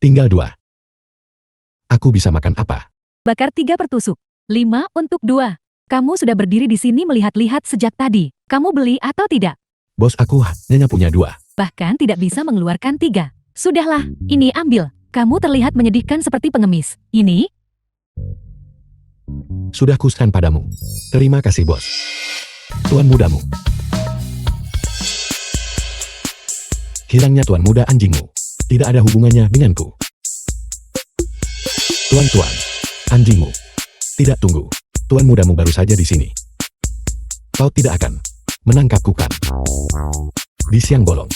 Tinggal 2. Aku bisa makan apa? Bakar 3 per tusuk. 5 untuk 2. Kamu sudah berdiri di sini melihat-lihat sejak tadi. Kamu beli atau tidak? Bos, aku hanya punya 2. Bahkan tidak bisa mengeluarkan 3. Sudahlah, ini ambil. Kamu terlihat menyedihkan seperti pengemis. Ini? Sudah kuskan padamu. Terima kasih, bos. Tuan mudamu. Hilangnya tuan muda anjingmu. Tidak ada hubungannya denganku. Tuan, anjingmu. Tidak, tunggu. Tuan mudamu baru saja di sini. Kau tidak akan menangkapku kan? Di siang bolong.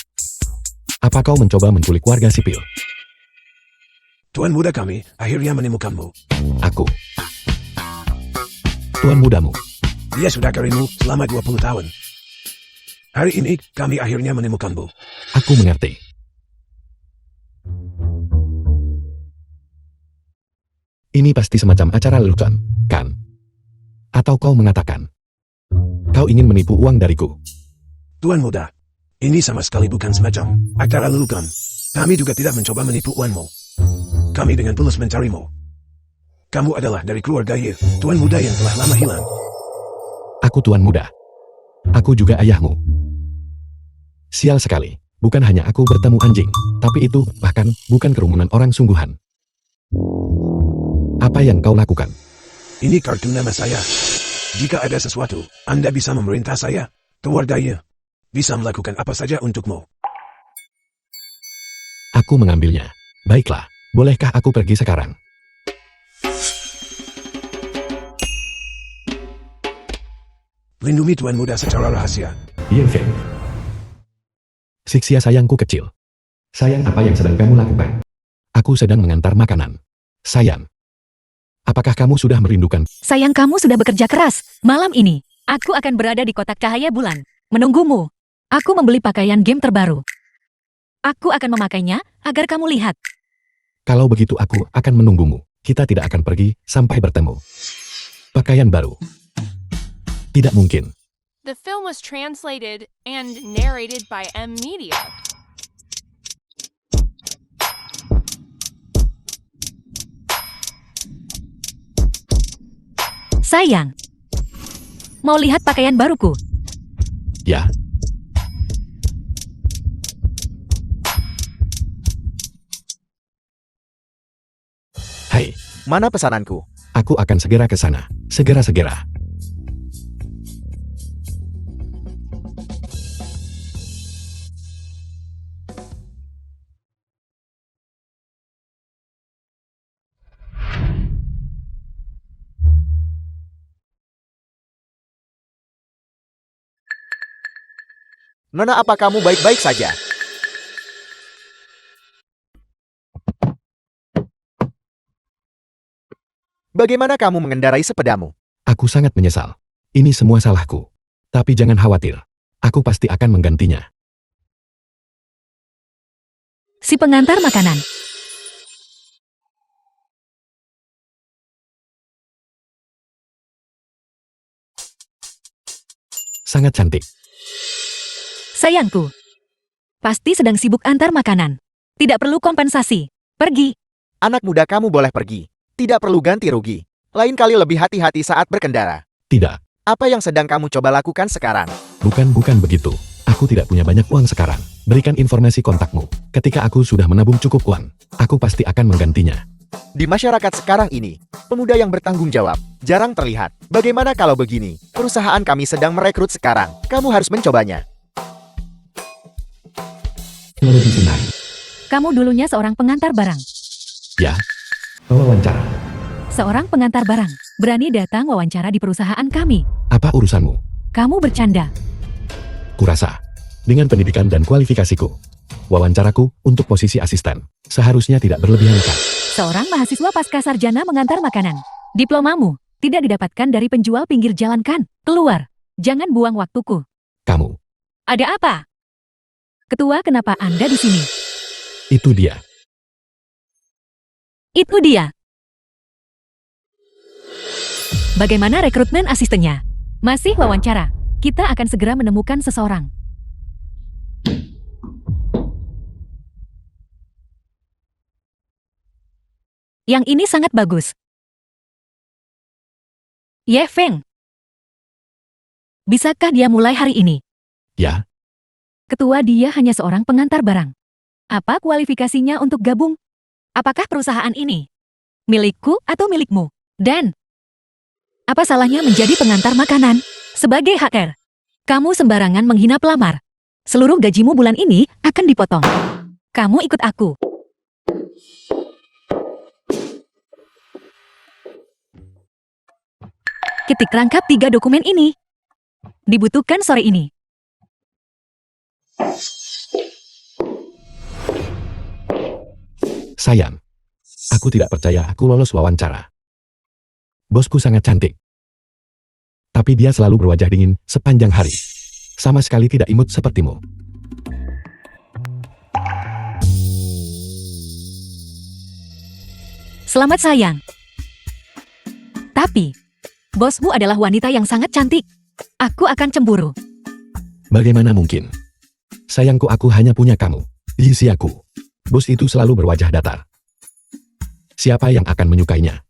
Apa kau mencoba menculik warga sipil? Tuan muda kami akhirnya menemukanmu. Aku. Tuan mudamu. Dia sudah karimu selama 20 tahun. Hari ini kami akhirnya menemukanmu. Aku mengerti. Ini pasti semacam acara lelucon, kan? Atau kau mengatakan, kau ingin menipu uang dariku? Tuan muda, ini sama sekali bukan semacam acara lelucon. Kami juga tidak mencoba menipu uangmu. Kami dengan tulus mencarimu. Kamu adalah dari keluarga Ye, tuan muda yang telah lama hilang. Aku tuan muda. Aku juga ayahmu. Sial sekali, bukan hanya aku bertemu anjing, tapi itu bahkan bukan kerumunan orang sungguhan. Apa yang kau lakukan? Ini kartu nama saya. Jika ada sesuatu, Anda bisa memerintah saya. Keluarga Ye bisa melakukan apa saja untukmu. Aku mengambilnya. Baiklah, bolehkah aku pergi sekarang? Lindungi tuan muda secara rahasia. Yevgen. Siksia sayangku kecil. Sayang, apa yang sedang kamu lakukan? Aku sedang mengantar makanan. Sayang. Apakah kamu sudah merindukan? Sayang, kamu sudah bekerja keras. Malam ini, aku akan berada di kotak cahaya bulan. Menunggumu. Aku membeli pakaian game terbaru. Aku akan memakainya agar kamu lihat. Kalau begitu aku akan menunggumu. Kita tidak akan pergi sampai bertemu. Pakaian baru. Tidak mungkin. The film was translated and narrated by M Media. Sayang. Mau lihat pakaian baruku? Ya. Hai, Mana pesananku? aku akan segera ke sana. Segera-segera. Nona, apa kamu baik-baik saja? Bagaimana kamu mengendarai sepedamu? Aku sangat menyesal. Ini semua salahku. Tapi jangan khawatir. Aku pasti akan menggantinya. Si pengantar makanan. Sangat cantik. Sayangku. Pasti sedang sibuk antar makanan. Tidak perlu kompensasi. Pergi. Anak muda, kamu boleh pergi. Tidak perlu ganti rugi. Lain kali lebih hati-hati saat berkendara. Tidak. Apa yang sedang kamu coba lakukan sekarang? Bukan begitu. Aku tidak punya banyak uang sekarang. Berikan informasi kontakmu. Ketika aku sudah menabung cukup uang, aku pasti akan menggantinya. Di masyarakat sekarang ini, pemuda yang bertanggung jawab jarang terlihat. Bagaimana kalau begini? Perusahaan kami sedang merekrut sekarang. Kamu harus mencobanya. Lebih senang. Kamu dulunya seorang pengantar barang. Ya. Wawancara. Seorang pengantar barang. Berani datang wawancara di perusahaan kami. Apa urusanmu? Kamu bercanda. Kurasa. Dengan pendidikan dan kualifikasiku, wawancaraku untuk posisi asisten seharusnya tidak berlebihan kan? Seorang mahasiswa pasca sarjana mengantar makanan. Diplomamu tidak didapatkan dari penjual pinggir jalan kan? Keluar. Jangan buang waktuku. Kamu. Ada apa? Ketua, kenapa Anda di sini? Itu dia. Itu dia. Bagaimana rekrutmen asistennya? Masih wawancara. Kita akan segera menemukan seseorang. Yang ini sangat bagus. Ye Feng. Bisakah dia mulai hari ini? Ya, Ketua dia hanya seorang pengantar barang. Apa kualifikasinya untuk gabung? Apakah perusahaan ini milikku atau milikmu? Dan apa salahnya menjadi pengantar makanan? Sebagai hacker, kamu sembarangan menghina pelamar. Seluruh gajimu bulan ini akan dipotong. Kamu ikut aku. Ketik rangkap 3 dokumen ini. Dibutuhkan sore ini. sayang. Aku tidak percaya aku lolos wawancara. Bosku sangat cantik. Tapi dia selalu berwajah dingin sepanjang hari. Sama sekali tidak imut sepertimu. Selamat sayang. Tapi, bosmu adalah wanita yang sangat cantik. Aku akan cemburu. Bagaimana mungkin? Sayangku, aku hanya punya kamu. Isi aku. Bos itu selalu berwajah datar. Siapa yang akan menyukainya?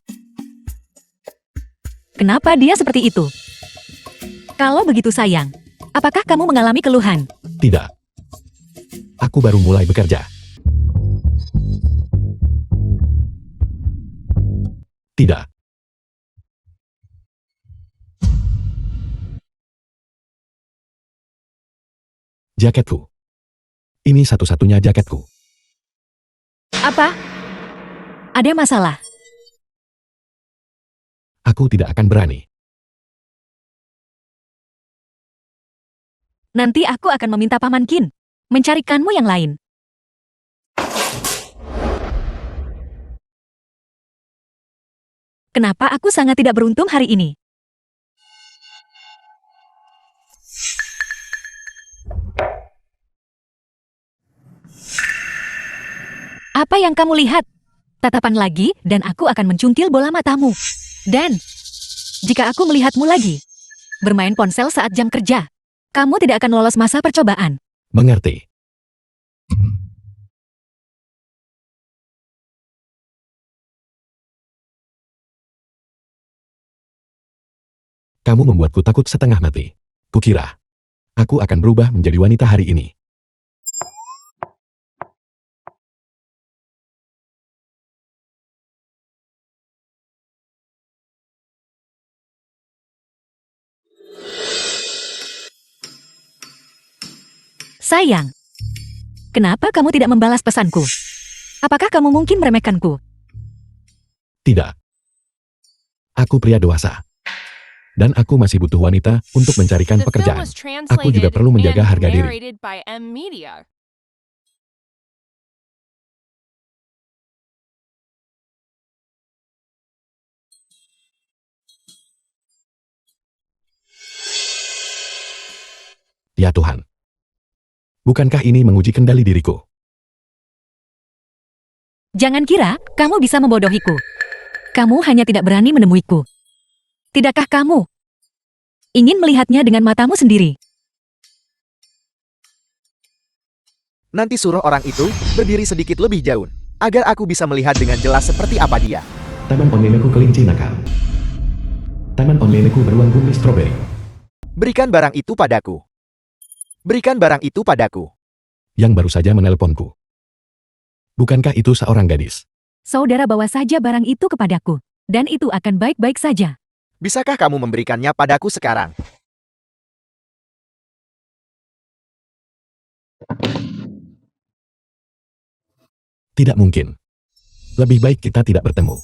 Kenapa dia seperti itu? Kalau begitu sayang, apakah kamu mengalami keluhan? Tidak. Aku baru mulai bekerja. Tidak. Jaketku. Ini satu-satunya jaketku. Apa? Ada masalah? Aku tidak akan berani. Nanti aku akan meminta Paman Qin mencarikanmu yang lain. Kenapa aku sangat tidak beruntung hari ini? Apa yang kamu lihat? Tatapan lagi, dan aku akan mencungkil bola matamu. Dan, jika aku melihatmu lagi, bermain ponsel saat jam kerja, kamu tidak akan lolos masa percobaan. Mengerti. Kamu membuatku takut setengah mati. Kukira, aku akan berubah menjadi wanita hari ini. Sayang, kenapa kamu tidak membalas pesanku? Apakah kamu mungkin meremehkanku? Tidak. Aku pria dewasa. Dan aku masih butuh wanita untuk mencarikan The film pekerjaan. was Aku juga translated perlu menjaga and harga diri. narrated by M Media. Ya Tuhan. Bukankah ini menguji kendali diriku? Jangan kira kamu bisa membodohiku. Kamu hanya tidak berani menemuiku. Tidakkah kamu ingin melihatnya dengan matamu sendiri? Nanti suruh orang itu berdiri sedikit lebih jauh, agar aku bisa melihat dengan jelas seperti apa dia. Taman onlineku kelinci nakal. Taman onlineku beruang bumi stroberi. Berikan barang itu padaku. Berikan barang itu padaku. Yang baru saja menelponku. Bukankah itu seorang gadis? Saudara bawa saja barang itu kepadaku, dan itu akan baik-baik saja. Bisakah kamu memberikannya padaku sekarang? Tidak mungkin. Lebih baik kita tidak bertemu.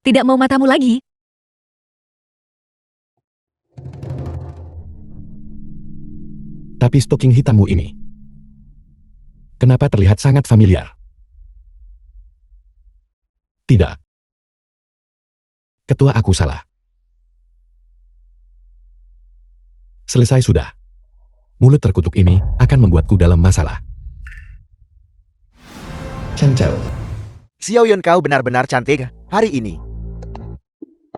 Tidak mau matamu lagi? Tapi stocking hitammu ini. Kenapa terlihat sangat familiar? Tidak. Ketua, aku salah. Selesai sudah. Mulut terkutuk ini akan membuatku dalam masalah. Cancel. Xiaoyun, kau benar-benar cantik hari ini.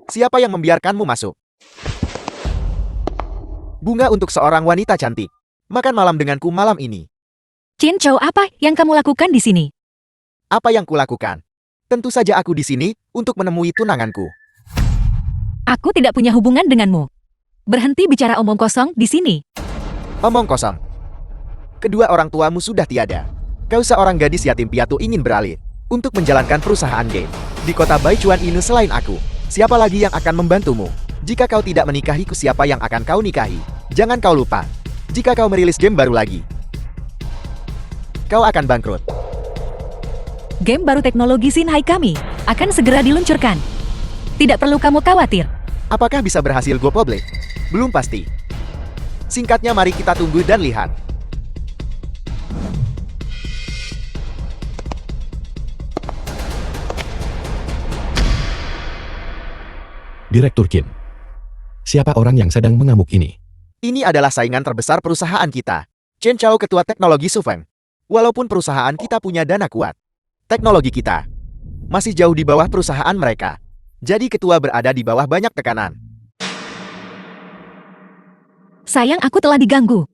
Siapa yang membiarkanmu masuk? Bunga untuk seorang wanita cantik. Makan malam denganku malam ini. Chin Chow, apa yang kamu lakukan di sini? Apa yang kulakukan? Tentu saja aku di sini untuk menemui tunanganku. Aku tidak punya hubungan denganmu. Berhenti bicara omong kosong di sini. Omong kosong. Kedua orang tuamu sudah tiada. Kau seorang gadis yatim piatu ingin beralih untuk menjalankan perusahaan game. Di kota Baichuan ini selain aku, siapa lagi yang akan membantumu? Jika kau tidak menikahiku, siapa yang akan kau nikahi? Jangan kau lupa, jika kau merilis game baru lagi, kau akan bangkrut. Game baru teknologi Xinhai kami akan segera diluncurkan. Tidak perlu kamu khawatir. Apakah bisa berhasil go public? Belum pasti. Singkatnya, mari kita tunggu dan lihat. Direktur Kim. Siapa orang yang sedang mengamuk ini? Ini adalah saingan terbesar perusahaan kita. Chen Chao, ketua teknologi Sufeng. Walaupun perusahaan kita punya dana kuat, teknologi kita masih jauh di bawah perusahaan mereka. Jadi ketua berada di bawah banyak tekanan. Sayang, aku telah diganggu.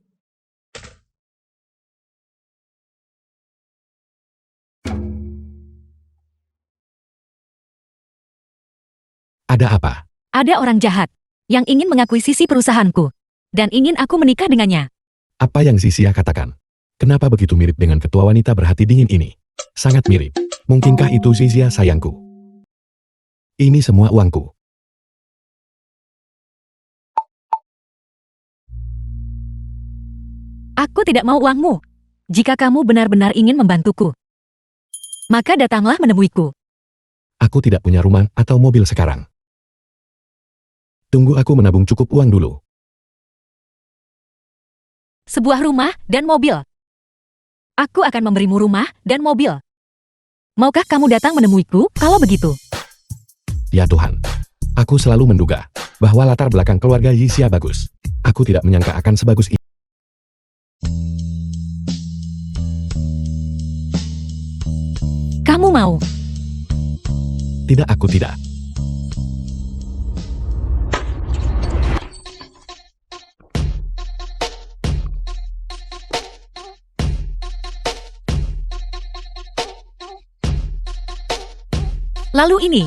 Ada apa? Ada orang jahat yang ingin mengakuisisi perusahaanku dan ingin aku menikah dengannya. Apa yang Zixia katakan? Kenapa begitu mirip dengan ketua wanita berhati dingin ini? Sangat mirip. Mungkinkah itu Zixia, sayangku? Ini semua uangku. Aku tidak mau uangmu. Jika kamu benar-benar ingin membantuku, maka datanglah menemuiku. Aku tidak punya rumah atau mobil sekarang. Tunggu aku menabung cukup uang dulu. Sebuah rumah dan mobil. Aku akan memberimu rumah dan mobil. Maukah kamu datang menemuiku kalau begitu? Ya Tuhan. Aku selalu menduga bahwa latar belakang keluarga Zixia bagus. Aku tidak menyangka akan sebagus ini. Kamu mau? Tidak, aku tidak. Lalu ini.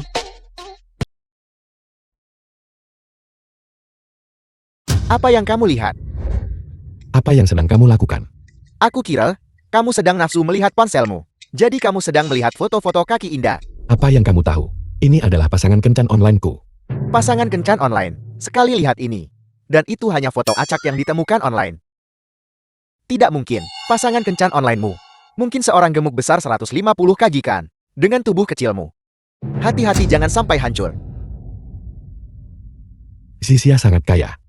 Apa yang kamu lihat? Apa yang sedang kamu lakukan? Aku kira kamu sedang nafsu melihat ponselmu. Jadi kamu sedang melihat foto-foto kaki indah. Apa yang kamu tahu? Ini adalah pasangan kencan onlineku. Pasangan kencan online. Sekali lihat ini. Dan itu hanya foto acak yang ditemukan online. Tidak mungkin, pasangan kencan onlinemu. Mungkin seorang gemuk besar 150 kg kan, dengan tubuh kecilmu. Hati-hati jangan sampai hancur. Zixia sangat kaya.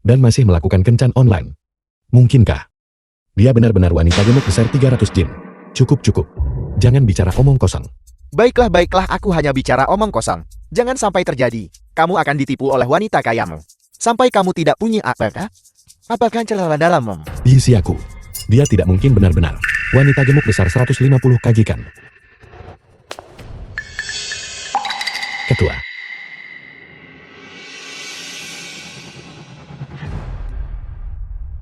Dan masih melakukan kencan online. Mungkinkah? Dia benar-benar wanita gemuk besar 300 jin. Cukup. Jangan bicara omong kosong. Baiklah, aku hanya bicara omong kosong. Jangan sampai terjadi. Kamu akan ditipu oleh wanita kayamu. Sampai kamu tidak punya apakah? Apakah celana dalammu? Zixia-ku. Dia tidak mungkin benar-benar wanita gemuk besar 150 kg kan. Ketua.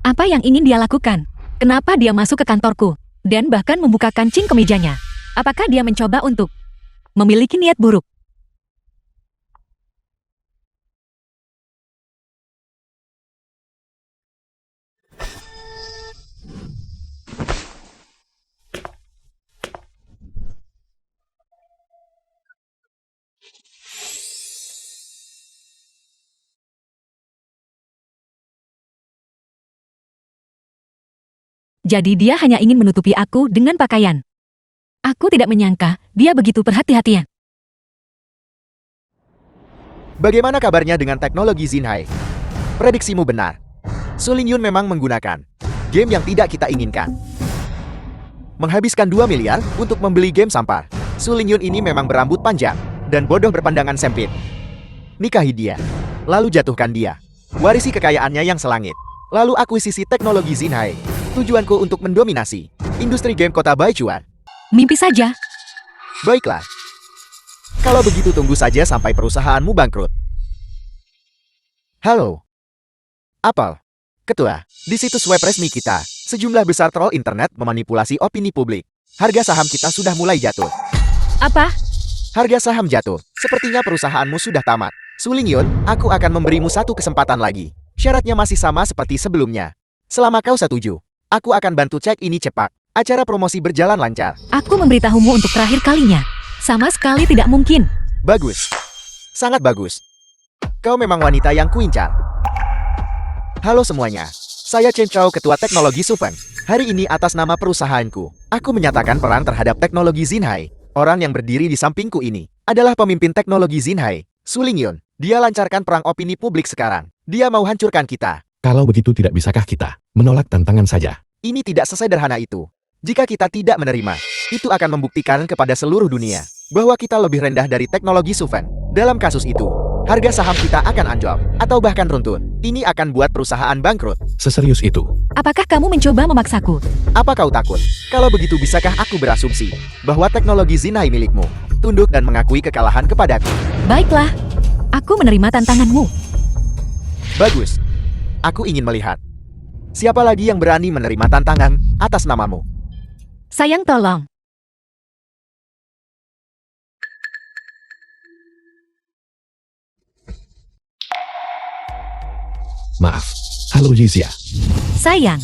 Apa yang ingin dia lakukan? Kenapa dia masuk ke kantorku dan bahkan membuka kancing kemejanya? Apakah dia mencoba untuk memiliki niat buruk? Jadi dia hanya ingin menutupi aku dengan pakaian. Aku tidak menyangka dia begitu perhati-hatian. Bagaimana kabarnya dengan teknologi Xinhai? Prediksimu benar. Su Lingyun memang menggunakan game yang tidak kita inginkan. Menghabiskan 2 miliar untuk membeli game sampah. Su Lingyun ini memang berambut panjang dan bodoh berpandangan sempit. Nikahi dia, lalu jatuhkan dia. Warisi kekayaannya yang selangit. Lalu akuisisi teknologi Xinhai. Tujuanku untuk mendominasi industri game kota Baichuan. Mimpi saja. Baiklah. Kalau begitu tunggu saja sampai perusahaanmu bangkrut. Halo. Apple. Ketua, di situs web resmi kita, sejumlah besar troll internet memanipulasi opini publik. Harga saham kita sudah mulai jatuh. Apa? Harga saham jatuh. Sepertinya perusahaanmu sudah tamat. Suling Yun, aku akan memberimu satu kesempatan lagi. Syaratnya masih sama seperti sebelumnya. Selama kau setuju, aku akan bantu cek ini cepat. Acara promosi berjalan lancar. Aku memberitahumu untuk terakhir kalinya. Sama sekali tidak mungkin. Bagus. Sangat bagus. Kau memang wanita yang kuincar. Halo semuanya. Saya Chen Chao, Ketua Teknologi Sufen. Hari ini atas nama perusahaanku, aku menyatakan perang terhadap teknologi Xinhai. Orang yang berdiri di sampingku ini adalah pemimpin teknologi Xinhai, Suling Yun. Dia lancarkan perang opini publik sekarang. Dia mau hancurkan kita. Kalau begitu tidak bisakah kita menolak tantangan saja? Ini tidak sesederhana itu. Jika kita tidak menerima, itu akan membuktikan kepada seluruh dunia bahwa kita lebih rendah dari teknologi Sufen. Dalam kasus itu, harga saham kita akan anjlok atau bahkan runtuh. Ini akan buat perusahaan bangkrut. Seserius itu? Apakah kamu mencoba memaksaku? Apa kau takut? Kalau begitu bisakah aku berasumsi bahwa teknologi Xinhai milikmu? Tunduk dan mengakui kekalahan kepadaku. Baiklah, aku menerima tantanganmu. Bagus. Aku ingin melihat. Siapa lagi yang berani menerima tantangan atas namamu? Sayang tolong. Maaf. Halo Yizia. Sayang,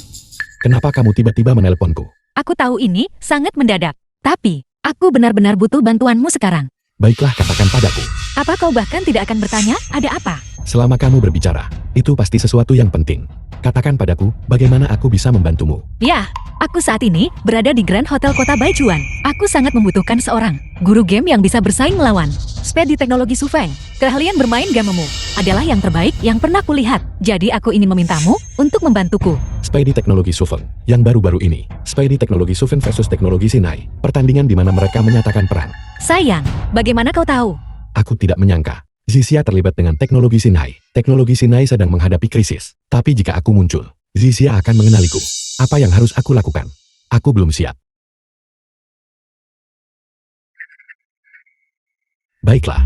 Kenapa kamu tiba-tiba menelponku? aku tahu ini sangat mendadak. Tapi, aku benar-benar butuh bantuanmu sekarang. Baiklah, katakan padaku. Apa kau bahkan tidak akan bertanya, ada apa? Selama kamu berbicara, itu pasti sesuatu yang penting. Katakan padaku, bagaimana aku bisa membantumu? Ya, aku saat ini berada di Grand Hotel Kota Baichuan. Aku sangat membutuhkan seorang guru game yang bisa bersaing melawan Sped di teknologi Sufeng. Keahlian bermain gamemu adalah yang terbaik yang pernah kulihat. Jadi aku ingin memintamu untuk membantuku. Spidey Teknologi Sufen, yang baru-baru ini, Spidey Teknologi Sufen versus Teknologi Xinhai, pertandingan di mana mereka menyatakan perang. Sayang, bagaimana kau tahu? Aku tidak menyangka, Zixia terlibat dengan teknologi Xinhai. Teknologi Xinhai sedang menghadapi krisis. Tapi jika aku muncul, Zixia akan mengenaliku. Apa yang harus aku lakukan? Aku belum siap. Baiklah.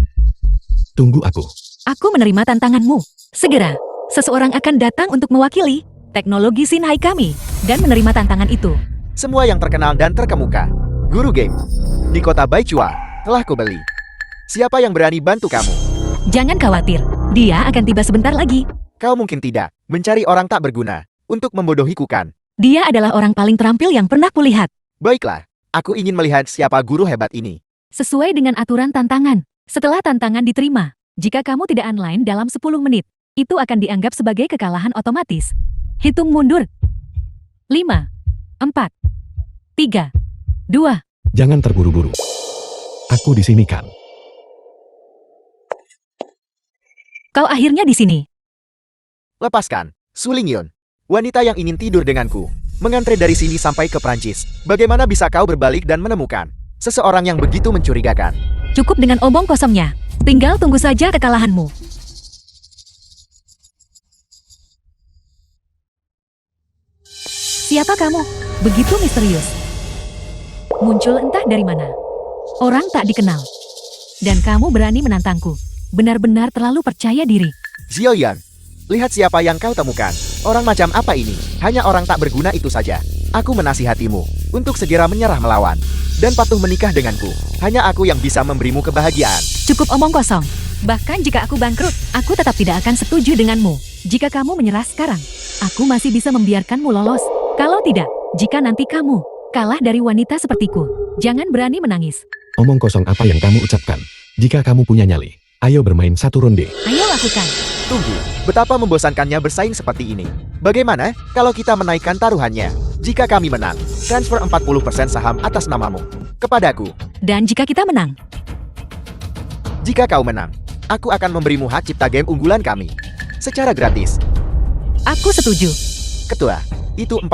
Tunggu aku. Aku menerima tantanganmu. Segera, seseorang akan datang untuk mewakili teknologi Xinhai kami dan menerima tantangan itu. Semua yang terkenal dan terkemuka. Guru game. Di kota Baichua, telah kubeli. Siapa yang berani bantu kamu? Jangan khawatir, dia akan tiba sebentar lagi. Kau mungkin tidak mencari orang tak berguna untuk membodohiku kan? Dia adalah orang paling terampil yang pernah kulihat. Baiklah, aku ingin melihat siapa guru hebat ini. Sesuai dengan aturan tantangan, setelah tantangan diterima, jika kamu tidak online dalam 10 menit, itu akan dianggap sebagai kekalahan otomatis. Hitung mundur. 5, 4, 3, 2. Jangan terburu-buru. Aku di sini kan. Kau akhirnya di sini. Lepaskan, Suling Yun. Wanita yang ingin tidur denganku. Mengantre dari sini sampai ke Prancis. Bagaimana bisa kau berbalik dan menemukan seseorang yang begitu mencurigakan? Cukup dengan omong kosongnya. Tinggal tunggu saja kekalahanmu. Siapa kamu? Begitu misterius. Muncul entah dari mana. Orang tak dikenal. Dan kamu berani menantangku. Benar-benar terlalu percaya diri. Zioyan, lihat siapa yang kau temukan. Orang macam apa ini? Hanya orang tak berguna itu saja. Aku menasihatimu untuk segera menyerah melawan dan patuh menikah denganku. Hanya aku yang bisa memberimu kebahagiaan. Cukup omong kosong. Bahkan jika aku bangkrut, aku tetap tidak akan setuju denganmu. Jika kamu menyerah sekarang, aku masih bisa membiarkanmu lolos. Kalau tidak, jika nanti kamu kalah dari wanita sepertiku, jangan berani menangis. Omong kosong apa yang kamu ucapkan? Jika kamu punya nyali, ayo bermain satu ronde. Ayo lakukan. Tunggu, betapa membosankannya bersaing seperti ini. Bagaimana kalau kita menaikkan taruhannya? Jika kami menang, transfer 40% saham atas namamu kepadaku. Dan jika kita menang, Jika kau menang, aku akan memberimu hak cipta game unggulan kami secara gratis. aku setuju. Ketua, itu 40%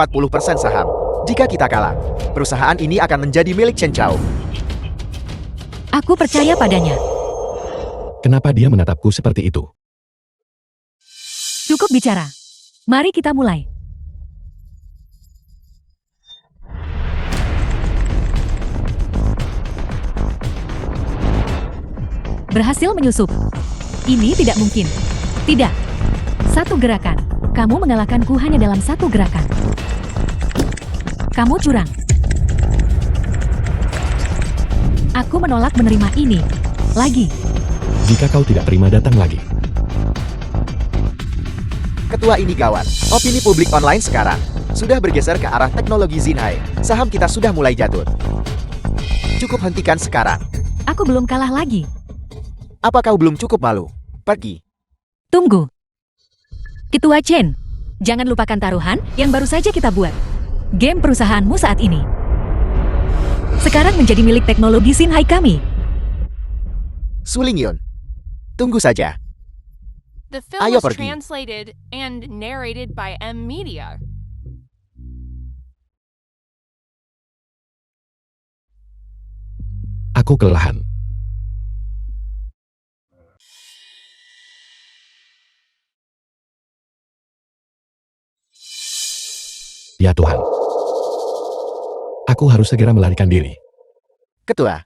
saham. Jika kita kalah, perusahaan ini akan menjadi milik Chen Chao. Aku percaya padanya. Kenapa dia menatapku seperti itu? Cukup bicara. Mari kita mulai. Berhasil menyusup. Ini tidak mungkin. Tidak. Satu gerakan. Kamu mengalahkanku hanya dalam satu gerakan. Kamu curang. Aku menolak menerima ini. Lagi. Jika kau tidak terima, datang lagi. Ketua ini gawat. Opini publik online sekarang sudah bergeser ke arah teknologi Xinhai. Saham kita sudah mulai jatuh. Cukup hentikan sekarang. Aku belum kalah lagi. Apa kau belum cukup malu? Pergi. Tunggu. Ketua Chen, jangan lupakan taruhan yang baru saja kita buat. Game perusahaanmu saat ini sekarang menjadi milik teknologi Xinhai kami. Su Lingyun, tunggu saja. The film Ayo was pergi. translated and narrated by M Media. Aku kelelahan. Ya Tuhan. Aku harus segera melarikan diri. Ketua,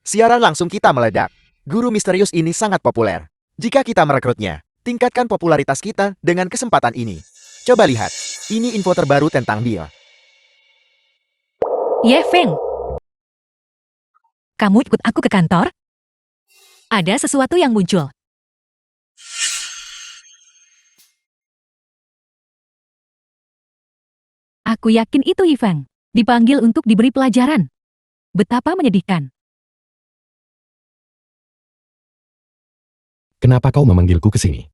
siaran langsung kita meledak. Guru misterius ini sangat populer. Jika kita merekrutnya, tingkatkan popularitas kita dengan kesempatan ini. Coba lihat, ini info terbaru tentang dia. Ye Feng, kamu ikut aku ke kantor? Ada sesuatu yang muncul. Aku yakin itu Ye Feng. Dipanggil untuk diberi pelajaran. Betapa menyedihkan. Kenapa kau memanggilku ke sini?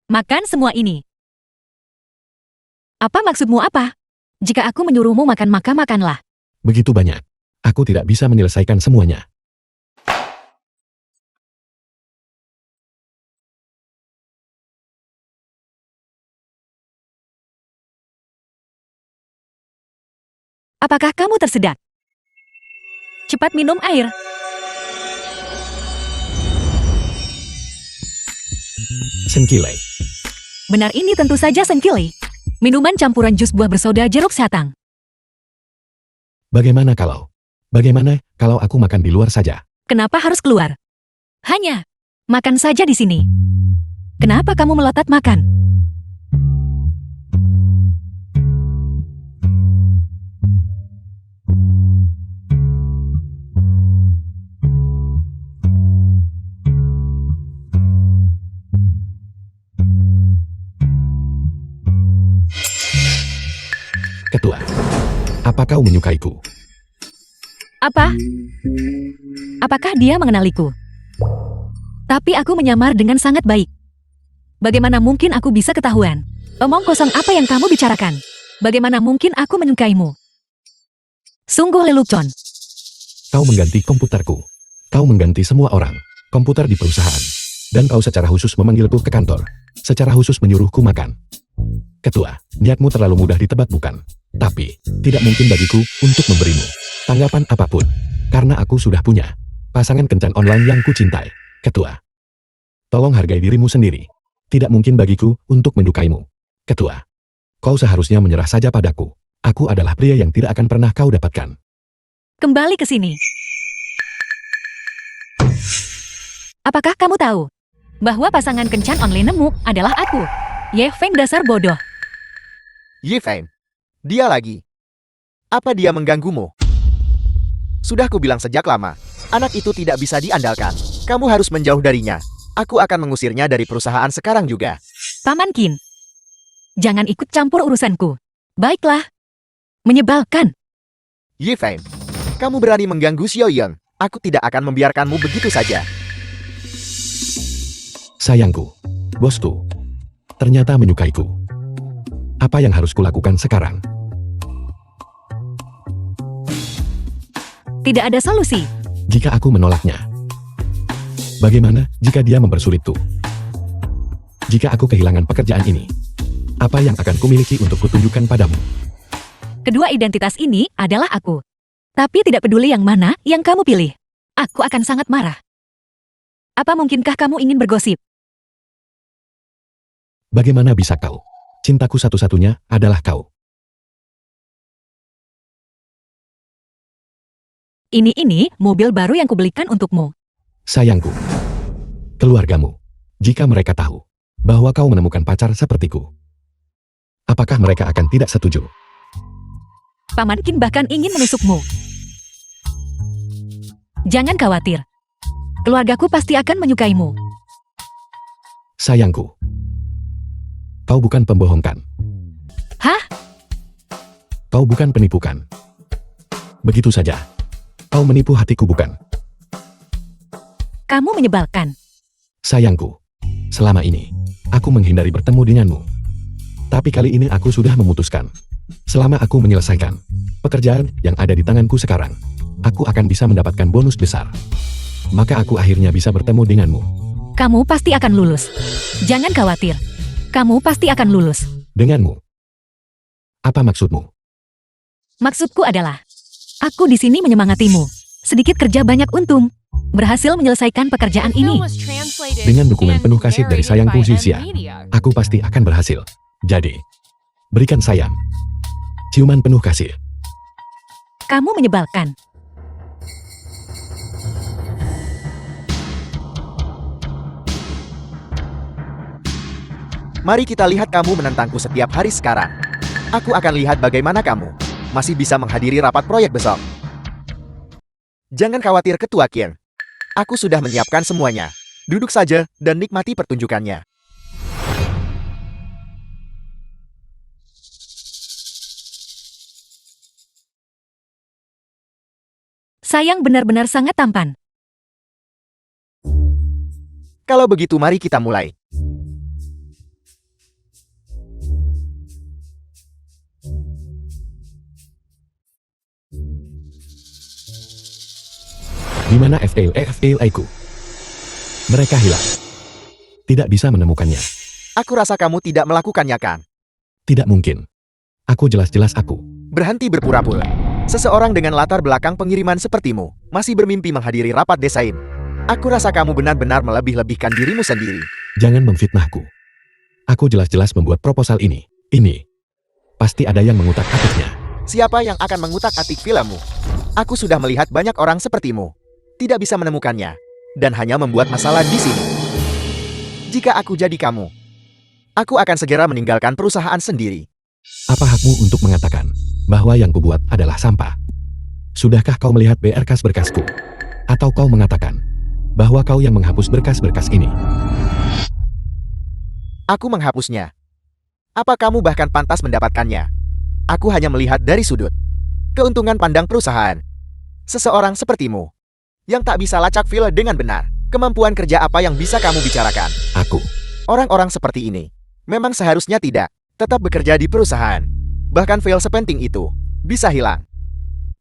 Makan semua ini. Apa maksudmu apa? Jika aku menyuruhmu makan maka makanlah. Begitu banyak. Aku tidak bisa menyelesaikan semuanya. Apakah kamu tersedak? Cepat minum air. Senkilei. Benar, ini tentu saja senkilei. Minuman campuran jus buah bersoda jeruk satang. Bagaimana kalau aku makan di luar saja? Kenapa harus keluar? Hanya makan saja di sini. Kenapa kamu melotot makan? Ketua, apa kau menyukaiku? Apa? Apakah dia mengenaliku? Tapi aku menyamar dengan sangat baik. Bagaimana mungkin aku bisa ketahuan? Omong kosong apa yang kamu bicarakan? Bagaimana mungkin aku menyukaimu? Sungguh lelucon. Kau mengganti komputerku. Kau mengganti semua orang, komputer di perusahaan. Dan kau secara khusus memanggilku ke kantor. Secara khusus menyuruhku makan. Ketua, niatmu terlalu mudah ditebak bukan? Tapi, tidak mungkin bagiku untuk memberimu tanggapan apapun. Karena aku sudah punya pasangan kencan online yang kucintai. Ketua, tolong hargai dirimu sendiri. Tidak mungkin bagiku untuk menyukaimu. Ketua, kau seharusnya menyerah saja padaku. Aku adalah pria yang tidak akan pernah kau dapatkan. Kembali ke sini. Apakah kamu tahu bahwa pasangan kencan online-mu adalah aku? Ye Feng, dasar bodoh. Ye Feng, dia lagi. Apa dia mengganggumu? Sudah kubilang sejak lama, anak itu tidak bisa diandalkan. Kamu harus menjauh darinya. Aku akan mengusirnya dari perusahaan sekarang juga. Paman Qin, jangan ikut campur urusanku. Baiklah. Menyebalkan. Ye Feng, kamu berani mengganggu Xiao Yang. Aku tidak akan membiarkanmu begitu saja. Sayangku, bosku, ternyata menyukaiku. Apa yang harus kulakukan sekarang? Tidak ada solusi. Jika aku menolaknya, bagaimana jika dia mempersulitku? Jika aku kehilangan pekerjaan ini, apa yang akan kumiliki untuk kutunjukkan padamu? Kedua identitas ini adalah aku. Tapi tidak peduli yang mana yang kamu pilih. Aku akan sangat marah. Apa mungkinkah kamu ingin bergosip? Bagaimana bisa kau? Cintaku satu-satunya adalah kau. Ini mobil baru yang kubelikan untukmu. Sayangku, keluargamu, jika mereka tahu bahwa kau menemukan pacar sepertiku. Apakah mereka akan tidak setuju? Paman Qin bahkan ingin menusukmu. Jangan khawatir. Keluargaku pasti akan menyukaimu. Sayangku, kau bukan pembohong kan? Hah? Kau bukan penipu kan? Begitu saja. Kau menipu hatiku bukan? Kamu menyebalkan. Sayangku, selama ini, aku menghindari bertemu denganmu. Tapi kali ini aku sudah memutuskan. Selama aku menyelesaikan pekerjaan yang ada di tanganku sekarang, aku akan bisa mendapatkan bonus besar. Maka aku akhirnya bisa bertemu denganmu. Kamu pasti akan lulus. Jangan khawatir. Kamu pasti akan lulus. Denganmu? Apa maksudmu? Maksudku adalah, aku di sini menyemangatimu. Sedikit kerja banyak untung. Berhasil menyelesaikan pekerjaan The film ini. was translated Dengan dukungan and penuh kasih dari narrated sayangku by Zizia, M-Media. aku pasti akan berhasil. Jadi, berikan sayang. Ciuman penuh kasih. Kamu menyebalkan. Mari kita lihat kamu menentangku setiap hari sekarang. Aku akan lihat bagaimana kamu masih bisa menghadiri rapat proyek besok. Jangan khawatir Ketua Qin. Aku sudah menyiapkan semuanya. Duduk saja dan nikmati pertunjukannya. Sayang benar-benar sangat tampan. Kalau begitu mari kita mulai. Di mana FAI-ku? Mereka hilang. Tidak bisa menemukannya. Aku rasa kamu tidak melakukannya kan? Tidak mungkin. Aku jelas-jelas aku. Berhenti berpura-pura. Seseorang dengan latar belakang pengiriman sepertimu masih bermimpi menghadiri rapat desain. Aku rasa kamu benar-benar melebih-lebihkan dirimu sendiri. Jangan memfitnahku. Aku jelas-jelas membuat proposal ini. Ini. Pasti ada yang mengutak-atiknya. Siapa yang akan mengutak-atik filmmu? Aku sudah melihat banyak orang sepertimu. Tidak bisa menemukannya. Dan hanya membuat masalah di sini. Jika aku jadi kamu, aku akan segera meninggalkan perusahaan sendiri. Apa hakmu untuk mengatakan bahwa yang kubuat adalah sampah? Sudahkah kau melihat berkas-berkasku? Atau kau mengatakan bahwa kau yang menghapus berkas-berkas ini? Aku menghapusnya. Apa kamu bahkan pantas mendapatkannya? Aku hanya melihat dari sudut keuntungan pandang perusahaan. Seseorang sepertimu yang tak bisa lacak file dengan benar. Kemampuan kerja apa yang bisa kamu bicarakan? Aku. Orang-orang seperti ini memang seharusnya tidak tetap bekerja di perusahaan. Bahkan file sepenting itu bisa hilang.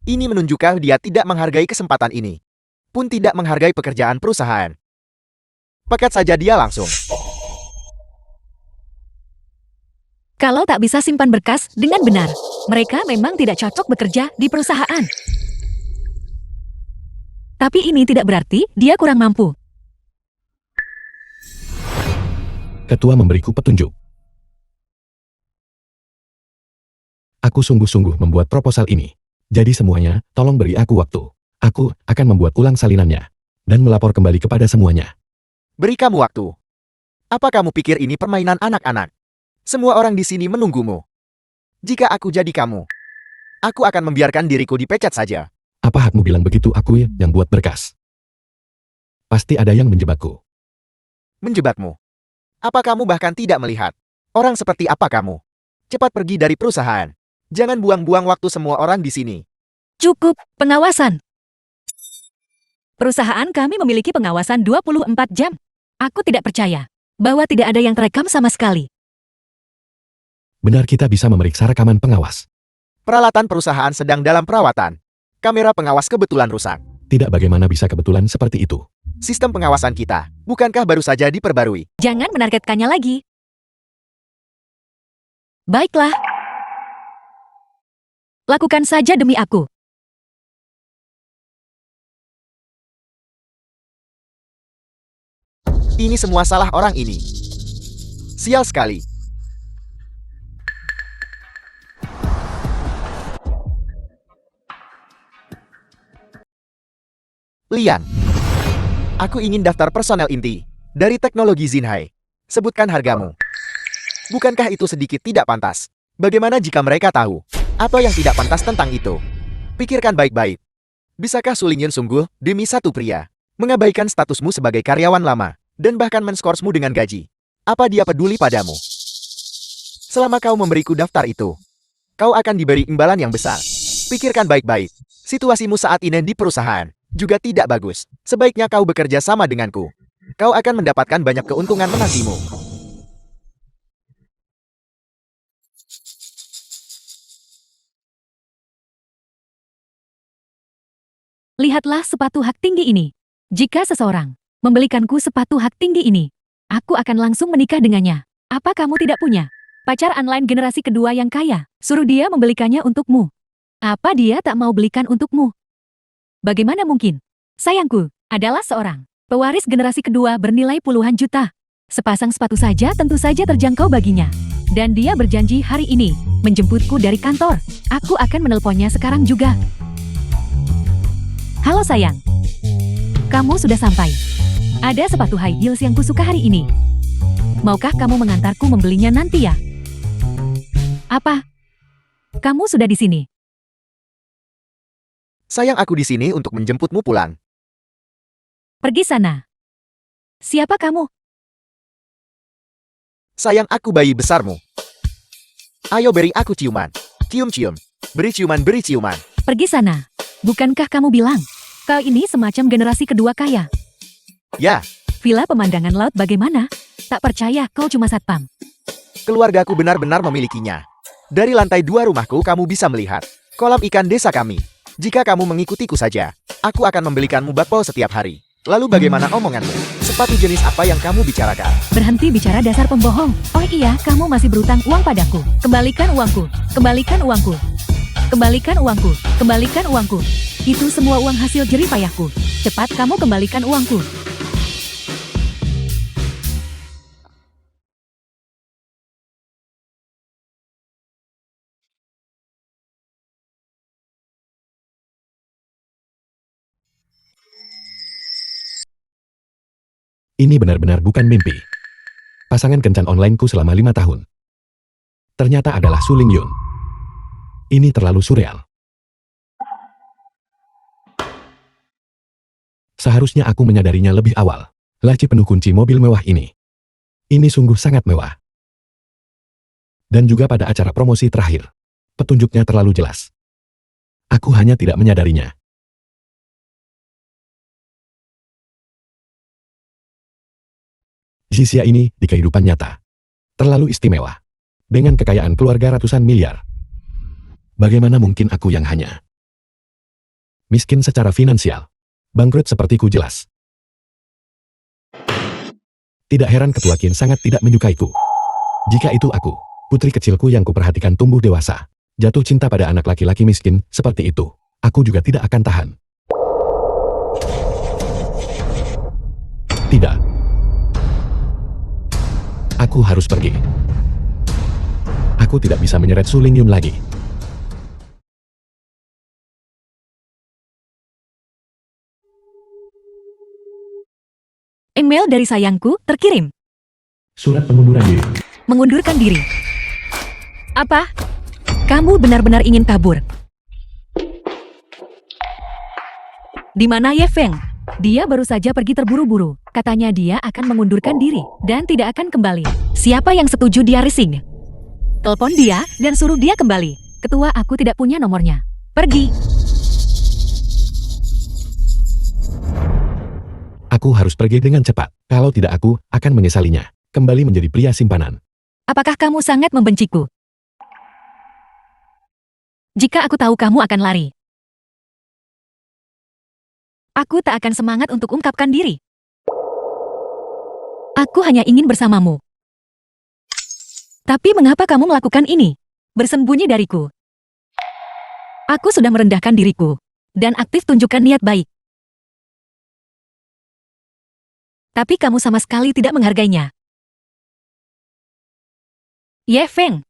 Ini menunjukkan dia tidak menghargai kesempatan ini. Pun tidak menghargai pekerjaan perusahaan. Pecat saja dia langsung. Kalau tak bisa simpan berkas dengan benar, mereka memang tidak cocok bekerja di perusahaan. Tapi ini tidak berarti dia kurang mampu. Ketua memberiku petunjuk. Aku sungguh-sungguh membuat proposal ini. Jadi semuanya, tolong beri aku waktu. Aku akan membuat ulang salinannya. Dan melapor kembali kepada semuanya. Beri kamu waktu. Apa kamu pikir ini permainan anak-anak? Semua orang di sini menunggumu. Jika aku jadi kamu, aku akan membiarkan diriku dipecat saja. Apa hakmu bilang begitu aku yang buat berkas? Pasti ada yang menjebakku. Menjebakmu. Apa kamu bahkan tidak melihat? Orang seperti apa kamu? Cepat pergi dari perusahaan. Jangan buang-buang waktu semua orang di sini. Cukup, pengawasan. Perusahaan kami memiliki pengawasan 24 jam. Aku tidak percaya bahwa tidak ada yang terekam sama sekali. Benar kita bisa memeriksa rekaman pengawas. Peralatan perusahaan sedang dalam perawatan. Kamera pengawas kebetulan rusak. Tidak bagaimana bisa kebetulan seperti itu. Sistem pengawasan kita, bukankah baru saja diperbarui? Jangan menargetkannya lagi. Baiklah. Lakukan saja demi aku. Ini semua salah orang ini. Sial sekali. Lian. Aku ingin daftar personel inti dari teknologi Xinhai. Sebutkan hargamu. Bukankah itu sedikit tidak pantas? Bagaimana jika mereka tahu apa yang tidak pantas tentang itu? Pikirkan baik-baik. Bisakah Suling Yun sungguh, demi satu pria, mengabaikan statusmu sebagai karyawan lama, dan bahkan menskorsmu dengan gaji? Apa dia peduli padamu? Selama kau memberiku daftar itu, kau akan diberi imbalan yang besar. Pikirkan baik-baik. Situasimu saat ini di perusahaan juga tidak bagus. Sebaiknya kau bekerja sama denganku. Kau akan mendapatkan banyak keuntungan menantimu. Lihatlah sepatu hak tinggi ini. Jika seseorang membelikanku sepatu hak tinggi ini, aku akan langsung menikah dengannya. Apa kamu tidak punya pacar online generasi kedua yang kaya? Suruh dia membelikannya untukmu. Apa dia tak mau belikan untukmu? Bagaimana mungkin? Sayangku adalah seorang pewaris generasi kedua bernilai puluhan juta. Sepasang sepatu saja tentu saja terjangkau baginya. Dan dia berjanji hari ini menjemputku dari kantor. Aku akan menelponnya sekarang juga. Halo sayang. Kamu sudah sampai. Ada sepatu high heels yang kusuka hari ini. Maukah kamu mengantarku membelinya nanti ya? Apa? Kamu sudah di sini? Sayang, aku di sini untuk menjemputmu pulang. Pergi sana. Siapa kamu? Sayang, aku bayi besarmu. Ayo beri aku ciuman. Cium-cium. Beri ciuman. Pergi sana. Bukankah kamu bilang, kau ini semacam generasi kedua kaya? Ya, Villa pemandangan laut bagaimana? Tak percaya kau cuma satpam. keluargaku benar-benar memilikinya. Dari lantai 2 rumahku kamu bisa melihat kolam ikan desa kami. Jika kamu mengikutiku saja, aku akan membelikanmu bakpao setiap hari. Lalu bagaimana omonganmu? Sepatu jenis apa yang kamu bicarakan? Berhenti bicara dasar pembohong. Oh iya, kamu masih berutang uang padaku. Kembalikan uangku. Kembalikan uangku. Kembalikan uangku. Kembalikan uangku. Itu semua uang hasil jerih payahku. Cepat kamu kembalikan uangku. Ini benar-benar bukan mimpi. Pasangan kencan onlineku selama 5 tahun. Ternyata adalah Suling Yun. Ini terlalu surreal. Seharusnya aku menyadarinya lebih awal. Laci penuh kunci mobil mewah ini. Ini sungguh sangat mewah. Dan juga pada acara promosi terakhir. Petunjuknya terlalu jelas. Aku hanya tidak menyadarinya. Zisia ini di kehidupan nyata. Terlalu istimewa. Dengan kekayaan keluarga ratusan miliar. Bagaimana mungkin aku yang hanya miskin secara finansial? Bangkrut sepertiku jelas. Tidak heran Ketua Qin sangat tidak menyukaiku. Jika itu aku, putri kecilku yang kuperhatikan tumbuh dewasa, jatuh cinta pada anak laki-laki miskin seperti itu, aku juga tidak akan tahan. Tidak. Aku harus pergi. Aku tidak bisa menyeret Suling Yun lagi. Email dari sayangku terkirim. Surat pengunduran diri. Mengundurkan diri. Apa? Kamu benar-benar ingin kabur? Di mana Ye Feng? Dia baru saja pergi terburu-buru. Katanya dia akan mengundurkan diri dan tidak akan kembali. Siapa yang setuju dia resign? Telepon dia dan suruh dia kembali. Ketua, aku tidak punya nomornya. Pergi. Aku harus pergi dengan cepat. Kalau tidak aku akan menyesalinya. Kembali menjadi pria simpanan. Apakah kamu sangat membenciku? Jika aku tahu kamu akan lari, aku tak akan semangat untuk ungkapkan diri. Aku hanya ingin bersamamu. Tapi mengapa kamu melakukan ini? Bersembunyi dariku. Aku sudah merendahkan diriku. Dan aktif tunjukkan niat baik. Tapi kamu sama sekali tidak menghargainya. Ye Feng.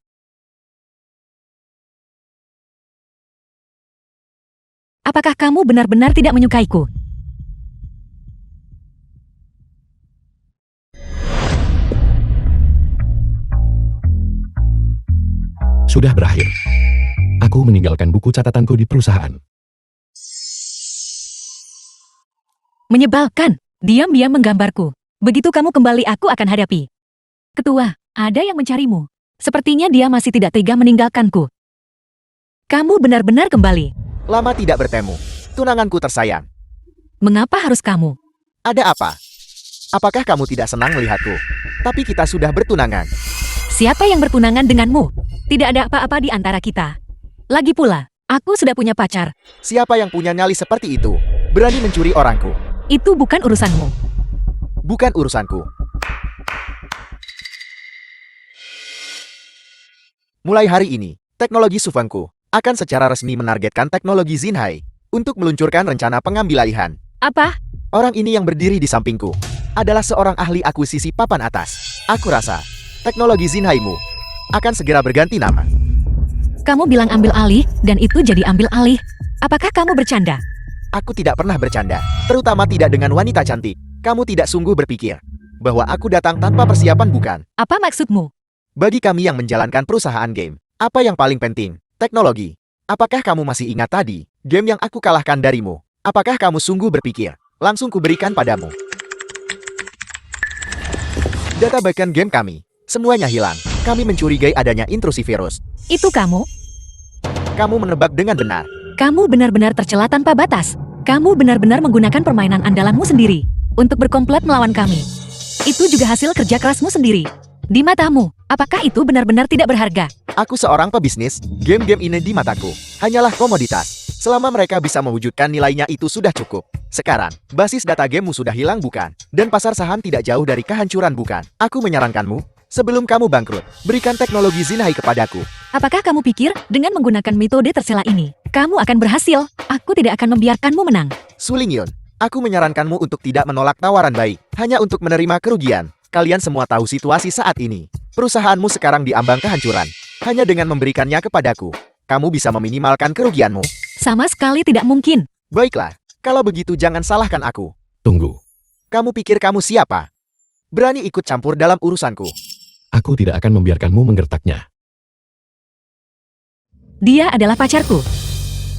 Apakah kamu benar-benar tidak menyukaiku? sudah berakhir. Aku meninggalkan buku catatanku di perusahaan. Menyebalkan. Diam-diam menggambarku. Begitu kamu kembali aku akan hadapi. Ketua, ada yang mencarimu. Sepertinya dia masih tidak tega meninggalkanku. Kamu benar-benar kembali. Lama tidak bertemu. Tunanganku tersayang. Mengapa harus kamu? Ada apa? Apakah kamu tidak senang melihatku? Tapi kita sudah bertunangan. Siapa yang bertunangan denganmu? Tidak ada apa-apa di antara kita. Lagi pula, aku sudah punya pacar. Siapa yang punya nyali seperti itu? Berani mencuri orangku. Itu bukan urusanmu. Bukan urusanku. Mulai hari ini, teknologi Sufengku akan secara resmi menargetkan teknologi Xinhai untuk meluncurkan rencana pengambil alihan. Apa? Orang ini yang berdiri di sampingku adalah seorang ahli akuisisi papan atas. Aku rasa teknologi Xinhai-mu akan segera berganti nama. Kamu bilang ambil alih, dan itu jadi ambil alih. Apakah kamu bercanda? Aku tidak pernah bercanda, terutama tidak dengan wanita cantik. Kamu tidak sungguh berpikir bahwa aku datang tanpa persiapan, bukan? Apa maksudmu? Bagi kami yang menjalankan perusahaan game, apa yang paling penting? Teknologi. Apakah kamu masih ingat tadi, game yang aku kalahkan darimu? Apakah kamu sungguh berpikir? Langsung kuberikan padamu. Data backend game kami, semuanya hilang. Kami mencurigai adanya intrusi virus. Itu kamu? Kamu menebak dengan benar. Kamu benar-benar tercela tanpa batas. Kamu benar-benar menggunakan permainan andalanmu sendiri untuk berkomplot melawan kami. Itu juga hasil kerja kerasmu sendiri. Di matamu, apakah itu benar-benar tidak berharga? Aku seorang pebisnis, game-game ini di mataku hanyalah komoditas. Selama mereka bisa mewujudkan nilainya itu sudah cukup. Sekarang, basis data gamemu sudah hilang, bukan? Dan pasar saham tidak jauh dari kehancuran, bukan? Aku menyarankanmu, sebelum kamu bangkrut, berikan teknologi Xinhai kepadaku. Apakah kamu pikir dengan menggunakan metode tercela ini, kamu akan berhasil? Aku tidak akan membiarkanmu menang. Su Lingyun, aku menyarankanmu untuk tidak menolak tawaran baik, hanya untuk menerima kerugian. Kalian semua tahu situasi saat ini. Perusahaanmu sekarang diambang kehancuran. Hanya dengan memberikannya kepadaku, kamu bisa meminimalkan kerugianmu. Sama sekali tidak mungkin. Baiklah, kalau begitu jangan salahkan aku. Tunggu. Kamu pikir kamu siapa? Berani ikut campur dalam urusanku? Aku tidak akan membiarkanmu menggertaknya. Dia adalah pacarku.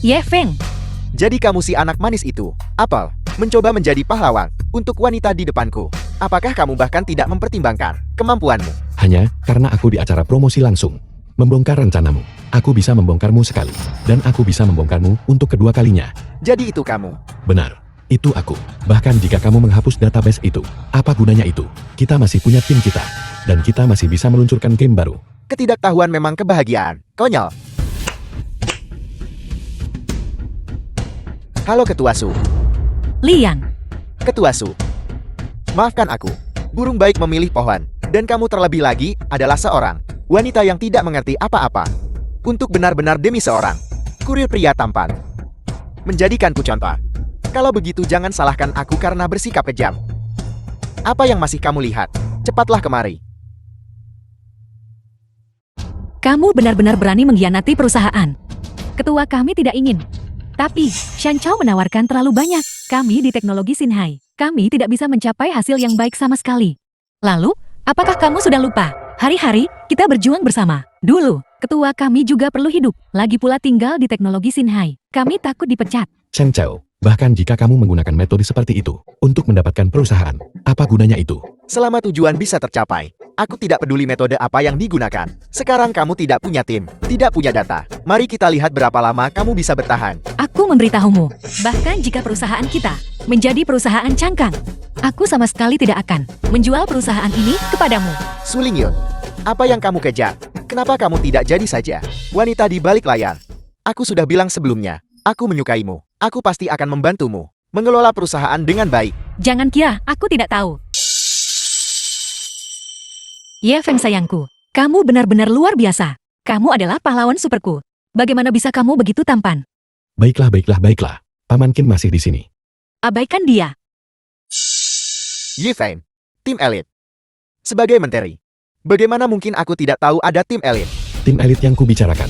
Ye Feng. Jadi kamu si anak manis itu, Apel, mencoba menjadi pahlawan untuk wanita di depanku. Apakah kamu bahkan tidak mempertimbangkan kemampuanmu? Hanya karena aku di acara promosi langsung membongkar rencanamu. Aku bisa membongkarmu sekali, dan aku bisa membongkarmu untuk kedua kalinya. Jadi itu kamu. Benar, itu aku. Bahkan jika kamu menghapus database itu, apa gunanya itu? Kita masih punya tim kita, dan kita masih bisa meluncurkan game baru. Ketidaktahuan memang kebahagiaan. Konyol. Halo Ketua Su. Liang. Ketua Su. Maafkan aku. Burung baik memilih pohon, dan kamu terlebih lagi adalah seorang wanita yang tidak mengerti apa-apa. Untuk benar-benar demi seorang kurir pria tampan, menjadikanku contoh. Kalau begitu jangan salahkan aku karena bersikap kejam. Apa yang masih kamu lihat? Cepatlah kemari. Kamu benar-benar berani mengkhianati perusahaan. Ketua kami tidak ingin. Tapi, Shan Chao menawarkan terlalu banyak. Kami di teknologi Xinhai. Kami tidak bisa mencapai hasil yang baik sama sekali. Lalu, apakah kamu sudah lupa? Hari-hari, kita berjuang bersama. Dulu, ketua kami juga perlu hidup. Lagi pula tinggal di teknologi Xinhai. Kami takut dipecat. Shen Chao, bahkan jika kamu menggunakan metode seperti itu untuk mendapatkan perusahaan, apa gunanya itu? Selama tujuan bisa tercapai, aku tidak peduli metode apa yang digunakan. Sekarang kamu tidak punya tim, tidak punya data. Mari kita lihat berapa lama kamu bisa bertahan. Aku memberitahumu, bahkan jika perusahaan kita menjadi perusahaan cangkang, aku sama sekali tidak akan menjual perusahaan ini kepadamu. Su Lingyun, apa yang kamu kejar? Kenapa kamu tidak jadi saja wanita di balik layar? Aku sudah bilang sebelumnya, aku menyukaimu. Aku pasti akan membantumu mengelola perusahaan dengan baik. Jangan kira aku tidak tahu. Ye Feng sayangku, kamu benar-benar luar biasa. Kamu adalah pahlawan superku. Bagaimana bisa kamu begitu tampan? Baiklah. Paman Qin masih di sini. Abaikan dia. Ye Feng, tim elit. Sebagai menteri, bagaimana mungkin aku tidak tahu ada tim elit? Tim elit yang kubicarakan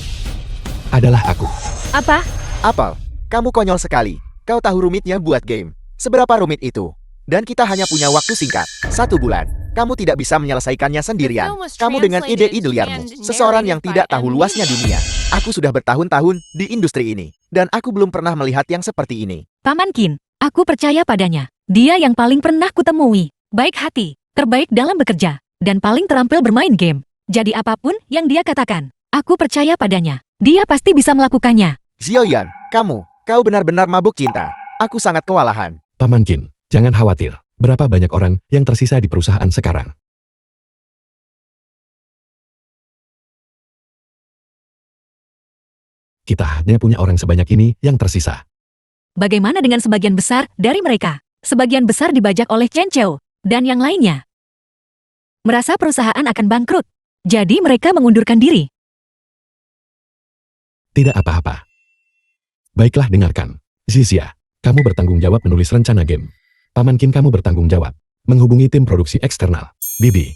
adalah aku. Apa? Apel, kamu konyol sekali. Kau tahu rumitnya buat game. Seberapa rumit itu? Dan kita hanya punya waktu singkat, 1 bulan. Kamu tidak bisa menyelesaikannya sendirian. film was Kamu dengan translated ide-ide liarmu. and Seseorang yang narrated tidak by tahu M. luasnya Media. dunia. Aku sudah bertahun-tahun di industri ini. Dan aku belum pernah melihat yang seperti ini. Paman Qin, aku percaya padanya. Dia yang paling pernah kutemui. Baik hati, terbaik dalam bekerja, dan paling terampil bermain game. Jadi apapun yang dia katakan, aku percaya padanya. Dia pasti bisa melakukannya. Xiaoyan, kau benar-benar mabuk cinta. Aku sangat kewalahan. Paman Qin, jangan khawatir. Berapa banyak orang yang tersisa di perusahaan sekarang? Kita hanya punya orang sebanyak ini yang tersisa. Bagaimana dengan sebagian besar dari mereka? Sebagian besar dibajak oleh Chen Chou, dan yang lainnya. Merasa perusahaan akan bangkrut. Jadi mereka mengundurkan diri. Tidak apa-apa. Baiklah, dengarkan. Zizia, kamu bertanggung jawab menulis rencana game. Paman Qin, kamu bertanggung jawab menghubungi tim produksi eksternal. Bibi,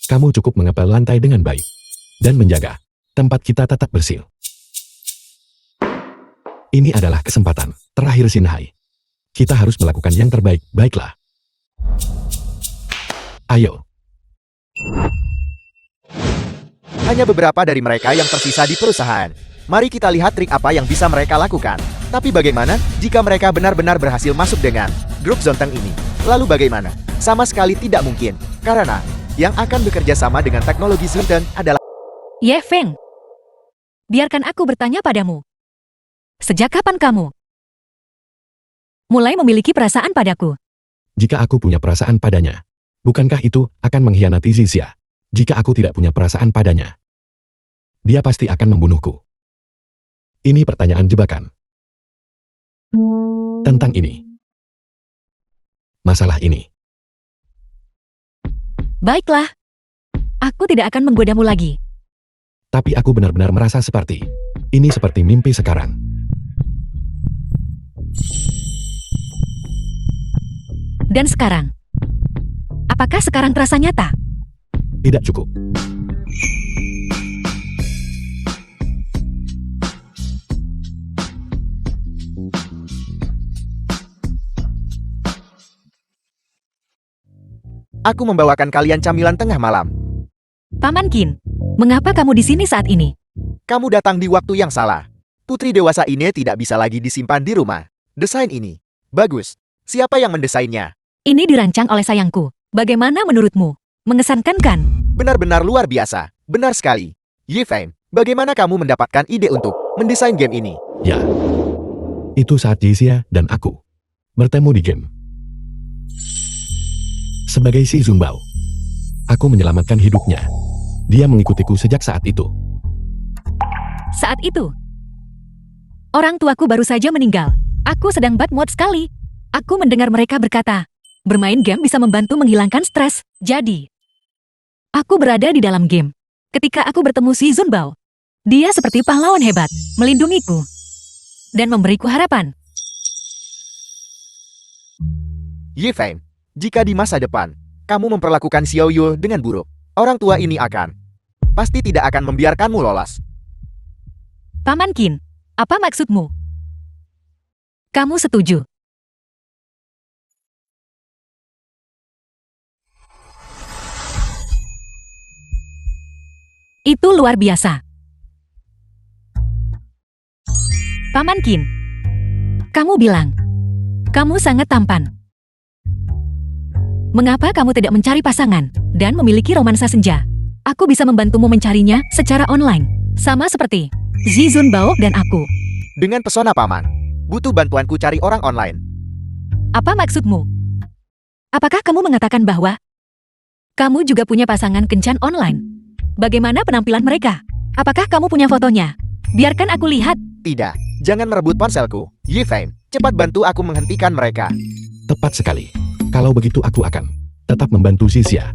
kamu cukup mengepel lantai dengan baik dan menjaga tempat kita tetap bersih. Ini adalah kesempatan terakhir Xinhai. Kita harus melakukan yang terbaik, baiklah. Ayo. Hanya beberapa dari mereka yang tersisa di perusahaan. Mari kita lihat trik apa yang bisa mereka lakukan. Tapi bagaimana jika mereka benar-benar berhasil masuk dengan grup Zonteng ini? Lalu bagaimana? Sama sekali tidak mungkin. Karena yang akan bekerja sama dengan teknologi Zonteng adalah Ye Feng, biarkan aku bertanya padamu. Sejak kapan kamu mulai memiliki perasaan padaku? Jika aku punya perasaan padanya, bukankah itu akan mengkhianati Zizia? Jika aku tidak punya perasaan padanya, dia pasti akan membunuhku. Ini pertanyaan jebakan. Tentang ini. Masalah ini. Baiklah. Aku tidak akan menggodamu lagi. Tapi aku benar-benar merasa seperti ini, seperti mimpi sekarang. Dan sekarang? Apakah sekarang terasa nyata? Tidak cukup. aku membawakan kalian camilan tengah malam. Paman Qin, mengapa kamu di sini saat ini? Kamu datang di waktu yang salah. Putri dewasa ini tidak bisa lagi disimpan di rumah. Desain ini bagus. Siapa yang mendesainnya? Ini dirancang oleh sayangku. Bagaimana menurutmu? Mengesankan kan? Benar-benar luar biasa. Benar sekali. Ye Feng, bagaimana kamu mendapatkan ide untuk mendesain game ini? Ya. Itu saat Zizia dan aku bertemu di game. Sebagai si Zunbao, aku menyelamatkan hidupnya. Dia mengikutiku sejak saat itu. Saat itu, orang tuaku baru saja meninggal. Aku sedang bad mood sekali. Aku mendengar mereka berkata, bermain game bisa membantu menghilangkan stres. Jadi, aku berada di dalam game. Ketika aku bertemu si Zunbao, dia seperti pahlawan hebat, melindungiku, dan memberiku harapan. Ye Feng, jika di masa depan, kamu memperlakukan Xiao Yu dengan buruk, orang tua ini pasti tidak akan membiarkanmu lolos. Paman Qin, apa maksudmu? Kamu setuju? Itu luar biasa. Paman Qin, kamu bilang, kamu sangat tampan. Mengapa kamu tidak mencari pasangan dan memiliki romansa senja? Aku bisa membantumu mencarinya secara online, sama seperti Zi Zunbao dan aku. Dengan pesona paman, butuh bantuanku cari orang online. Apa maksudmu? Apakah kamu mengatakan bahwa kamu juga punya pasangan kencan online? Bagaimana penampilan mereka? Apakah kamu punya fotonya? Biarkan aku lihat. Tidak, jangan merebut ponselku. Ye Feng, cepat bantu aku menghentikan mereka. Tepat sekali. Kalau begitu aku akan tetap membantu Zizia.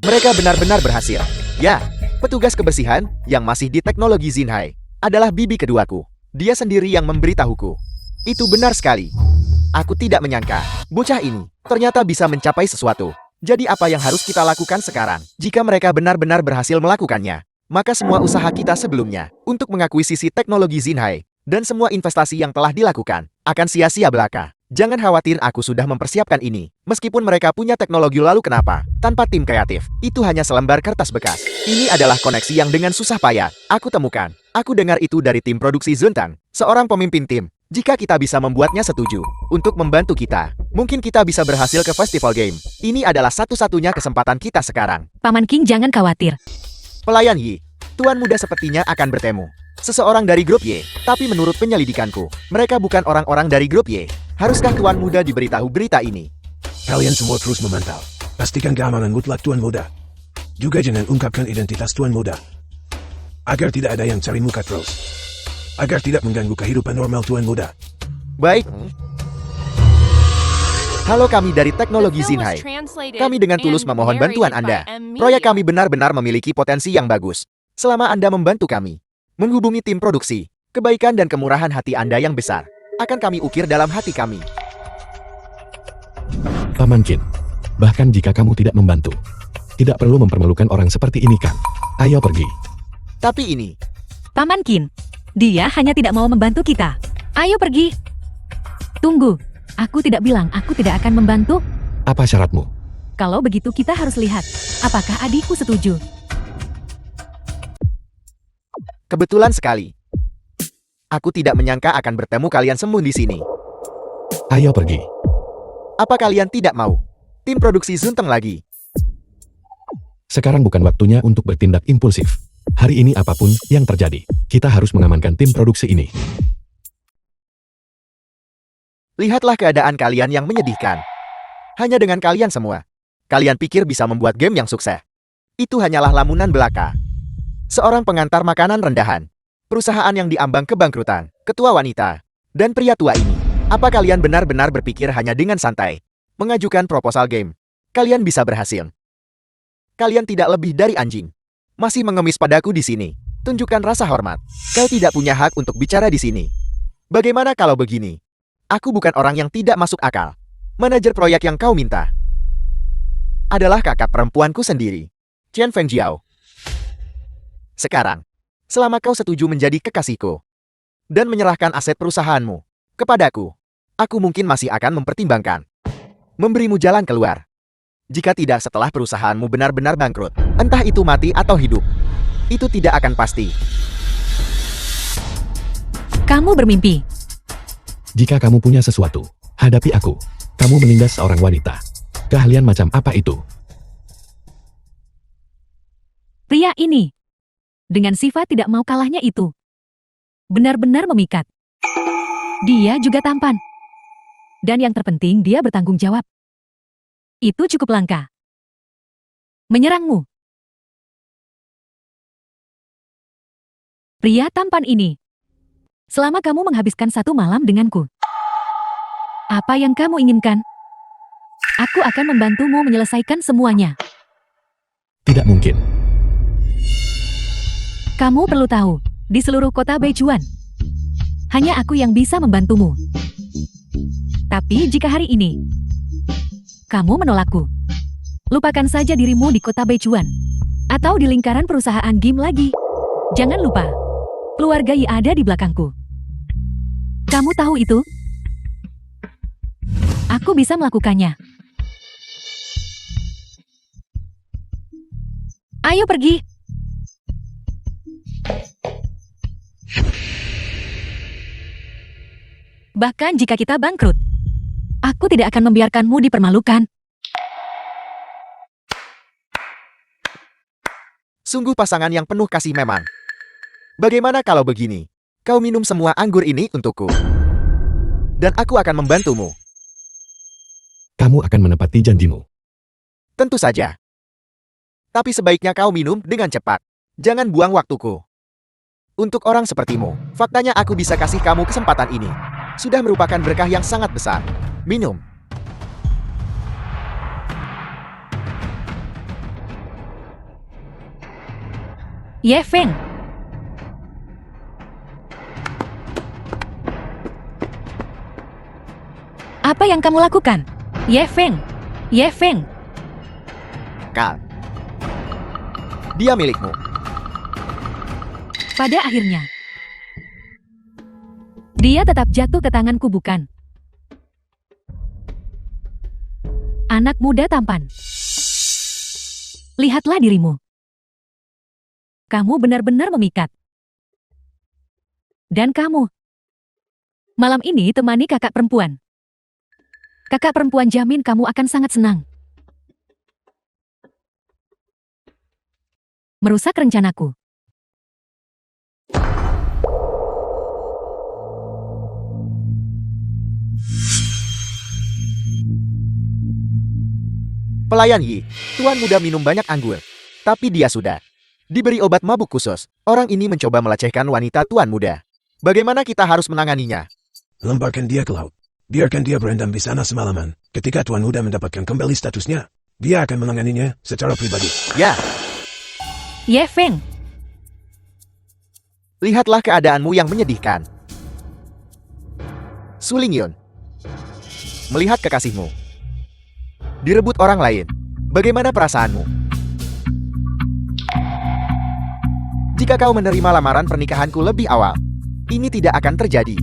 Mereka benar-benar berhasil. Ya, petugas kebersihan yang masih di teknologi Xinhai adalah bibi keduaku. Dia sendiri yang memberitahuku. Itu benar sekali. Aku tidak menyangka, bocah ini ternyata bisa mencapai sesuatu. Jadi apa yang harus kita lakukan sekarang? Jika mereka benar-benar berhasil melakukannya, maka semua usaha kita sebelumnya untuk mengakuisisi teknologi Xinhai dan semua investasi yang telah dilakukan akan sia-sia belaka. Jangan khawatir, aku sudah mempersiapkan ini. Meskipun mereka punya teknologi, lalu kenapa? Tanpa tim kreatif, itu hanya selembar kertas bekas. Ini adalah koneksi yang dengan susah payah aku temukan. Aku dengar itu dari tim produksi Zuntang, seorang pemimpin tim. Jika kita bisa membuatnya setuju untuk membantu kita, mungkin kita bisa berhasil ke festival game. Ini adalah satu-satunya kesempatan kita sekarang. Paman King jangan khawatir. Pelayan Yi, Tuan Muda sepertinya akan bertemu seseorang dari grup Y, tapi menurut penyelidikanku, mereka bukan orang-orang dari grup Y. Haruskah Tuan Muda diberitahu berita ini? Kalian semua terus memantau. Pastikan keamanan mutlak Tuan Muda. Juga jangan ungkapkan identitas Tuan Muda. Agar tidak ada yang cari muka terus. Agar tidak mengganggu kehidupan normal Tuan Muda. Baik. Halo, kami dari Teknologi The film was Zinhai. translated Kami dengan tulus and memohon bantuan narrated Anda. by M Proyek Media. kami benar-benar memiliki potensi yang bagus. Selama Anda membantu kami menghubungi tim produksi, kebaikan dan kemurahan hati Anda yang besar akan kami ukir dalam hati kami. Paman Qin. Bahkan jika kamu tidak membantu, tidak perlu mempermalukan orang seperti ini kan. Ayo pergi. Tapi ini, Paman Qin, dia hanya tidak mau membantu kita. Ayo pergi. Tunggu, aku tidak bilang aku tidak akan membantu. Apa syaratmu? Kalau begitu kita harus lihat, apakah adikku setuju. kebetulan sekali. Aku tidak menyangka akan bertemu kalian semua di sini. Ayo pergi. Apa kalian tidak mau? Tim produksi Zunteng lagi. Sekarang bukan waktunya untuk bertindak impulsif. Hari ini apapun yang terjadi, kita harus mengamankan tim produksi ini. Lihatlah keadaan kalian yang menyedihkan. Hanya dengan kalian semua. Kalian pikir bisa membuat game yang sukses? Itu hanyalah lamunan belaka. Seorang pengantar makanan rendahan. Perusahaan yang diambang kebangkrutan. Ketua wanita. Dan pria tua ini. Apa kalian benar-benar berpikir hanya dengan santai mengajukan proposal game kalian bisa berhasil? Kalian tidak lebih dari anjing. Masih mengemis padaku di sini. Tunjukkan rasa hormat. Kau tidak punya hak untuk bicara di sini. Bagaimana kalau begini? Aku bukan orang yang tidak masuk akal. Manajer proyek yang kau minta adalah kakak perempuanku sendiri, Chen Fengjiao. Sekarang, selama kau setuju menjadi kekasihku dan menyerahkan aset perusahaanmu kepadaku, aku mungkin masih akan mempertimbangkan memberimu jalan keluar. Jika tidak, setelah perusahaanmu benar-benar bangkrut, entah itu mati atau hidup, itu tidak akan pasti. Kamu bermimpi. Jika kamu punya sesuatu, hadapi aku. Kamu menindas seorang wanita. Keahlian macam apa itu? Pria ini, dengan sifat tidak mau kalahnya itu, benar-benar memikat. Dia juga tampan. Dan yang terpenting, dia bertanggung jawab. Itu cukup langka. Menyerangmu. Pria tampan ini. Selama kamu menghabiskan satu malam denganku, apa yang kamu inginkan? Aku akan membantumu menyelesaikan semuanya. Tidak mungkin. Kamu perlu tahu, di seluruh kota Beichuan, hanya aku yang bisa membantumu. Tapi jika hari ini kamu menolakku, lupakan saja dirimu di kota Beichuan atau di lingkaran perusahaan game lagi. Jangan lupa, keluarga Yi ada di belakangku. Kamu tahu itu? Aku bisa melakukannya. Ayo pergi. Bahkan jika kita bangkrut, aku tidak akan membiarkanmu dipermalukan. Sungguh pasangan yang penuh kasih memang. Bagaimana kalau begini? Kau minum semua anggur ini untukku. Dan aku akan membantumu. Kamu akan menepati janjimu. Tentu saja. Tapi sebaiknya kau minum dengan cepat. Jangan buang waktuku. Untuk orang sepertimu, faktanya aku bisa kasih kamu kesempatan ini. Sudah merupakan berkah yang sangat besar. Minum. Ye Feng. Apa yang kamu lakukan? Ye Feng. Ye Feng. Kal. Dia milikmu. Pada akhirnya, dia tetap jatuh ke tanganku, bukan? Anak muda tampan. Lihatlah dirimu. Kamu benar-benar memikat. Dan kamu. Malam ini temani kakak perempuan. Kakak perempuan jamin kamu akan sangat senang. Merusak rencanaku. Pelayan Yi, tuan muda minum banyak anggur. Tapi dia sudah diberi obat mabuk khusus. Orang ini mencoba melecehkan wanita tuan muda. Bagaimana kita harus menanganinya? Lemparkan dia ke laut. Biarkan dia berendam di sana semalaman. Ketika tuan muda mendapatkan kembali statusnya, dia akan menanganinya secara pribadi. Ya, Ye Feng, lihatlah keadaanmu yang menyedihkan. Su Lingyun, melihat kekasihmu direbut orang lain, bagaimana perasaanmu? Jika kau menerima lamaran pernikahanku lebih awal, ini tidak akan terjadi.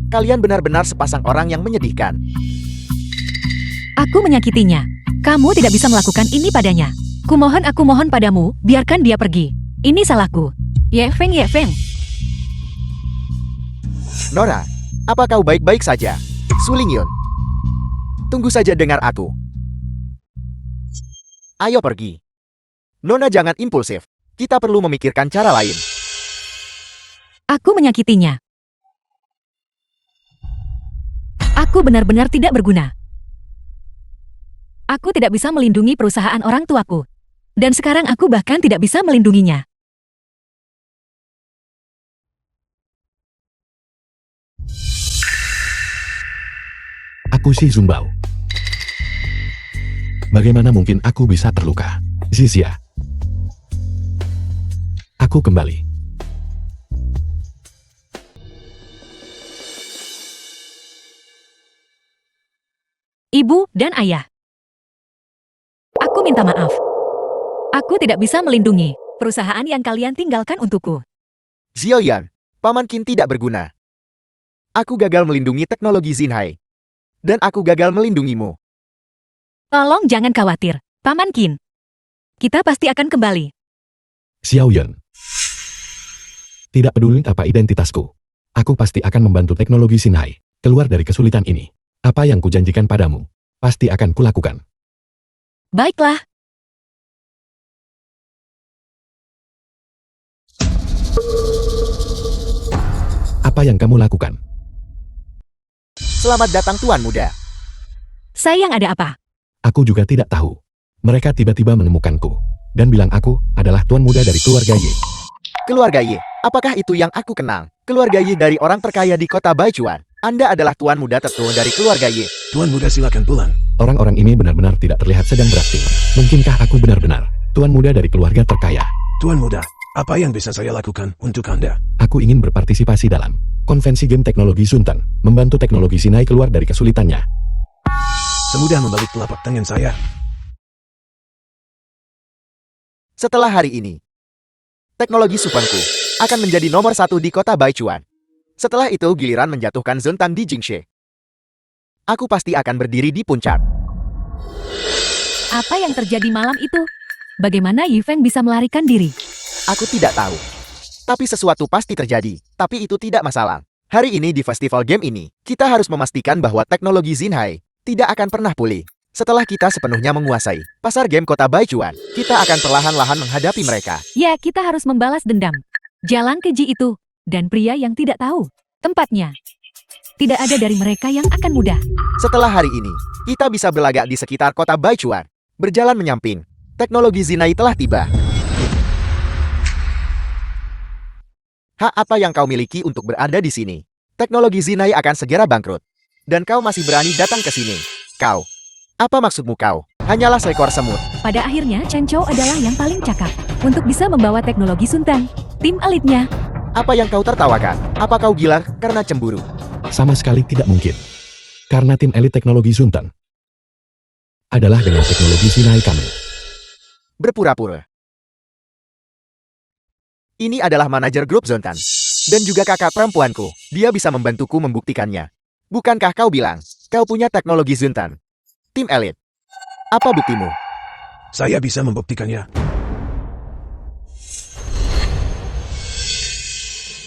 Kalian benar-benar sepasang orang yang menyedihkan. aku menyakitinya. Kamu tidak bisa melakukan ini padanya. Aku mohon padamu, biarkan dia pergi. Ini salahku. Ye Feng, Ye Feng. Nora, apa kau baik-baik saja? Su Lingyun, tunggu saja dengar aku. Ayo pergi. Nona jangan impulsif. Kita perlu memikirkan cara lain. Aku menyakitinya. Aku benar-benar tidak berguna. Aku tidak bisa melindungi perusahaan orang tuaku. Dan sekarang aku bahkan tidak bisa melindunginya. Aku si Zumbao. Bagaimana mungkin aku bisa terluka? Zizia. Aku kembali. Ibu dan ayah. Aku minta maaf. Aku tidak bisa melindungi perusahaan yang kalian tinggalkan untukku. Zioyan, Paman Qin tidak berguna. Aku gagal melindungi teknologi Xinhai. Dan aku gagal melindungimu. Tolong jangan khawatir, Paman Qin. Kita pasti akan kembali. Xiaoyan. Tidak peduli apa identitasku. Aku pasti akan membantu teknologi Xinhai keluar dari kesulitan ini. Apa yang kujanjikan padamu, pasti akan kulakukan. Baiklah. Apa yang kamu lakukan? Selamat datang Tuan Muda. Sayang, ada apa? Aku juga tidak tahu. Mereka tiba-tiba menemukanku dan bilang aku adalah tuan muda dari keluarga Ye. Keluarga Ye, apakah itu yang aku kenal? Keluarga Ye dari orang terkaya di kota Baichuan. Anda adalah tuan muda tertua dari keluarga Ye. Tuan muda silakan pulang. Orang-orang ini benar-benar tidak terlihat sedang berakting. Mungkinkah aku benar-benar tuan muda dari keluarga terkaya? Tuan muda, apa yang bisa saya lakukan untuk Anda? Aku ingin berpartisipasi dalam konvensi game teknologi Suntan, membantu teknologi Xinhai keluar dari kesulitannya. Semudah membalik telapak tangan saya. Setelah hari ini, teknologi Supanku akan menjadi nomor 1 di kota Baichuan. Setelah itu giliran menjatuhkan Zuntan di Jingxi. Aku pasti akan berdiri di puncak. Apa yang terjadi malam itu? Bagaimana Yi Feng bisa melarikan diri? Aku tidak tahu. Tapi sesuatu pasti terjadi. Tapi itu tidak masalah. Hari ini di festival game ini, kita harus memastikan bahwa teknologi Xinhai tidak akan pernah pulih. Setelah kita sepenuhnya menguasai pasar game kota Baichuan, kita akan perlahan-lahan menghadapi mereka. Ya, kita harus membalas dendam. Jalan keji itu, dan pria yang tidak tahu tempatnya. Tidak ada dari mereka yang akan mudah. Setelah hari ini, kita bisa berlagak di sekitar kota Baichuan. Berjalan menyamping. Teknologi Xinhai telah tiba. Hak apa yang kau miliki untuk berada di sini? Teknologi Xinhai akan segera bangkrut. Dan kau masih berani datang ke sini. Kau. Apa maksudmu kau? Hanyalah seekor semut. Pada akhirnya, Chen Chou adalah yang paling cakap untuk bisa membawa teknologi Suntan, tim elitnya. Apa yang kau tertawakan? Apa kau gila karena cemburu? Sama sekali tidak mungkin. Karena tim elit teknologi Suntan adalah dengan teknologi Xinhai kami. Berpura-pura. Ini adalah manajer grup Zontan. Dan juga kakak perempuanku. Dia bisa membantuku membuktikannya. Bukankah kau bilang, kau punya teknologi Zuntan? Tim elit. Apa buktimu? Saya bisa membuktikannya.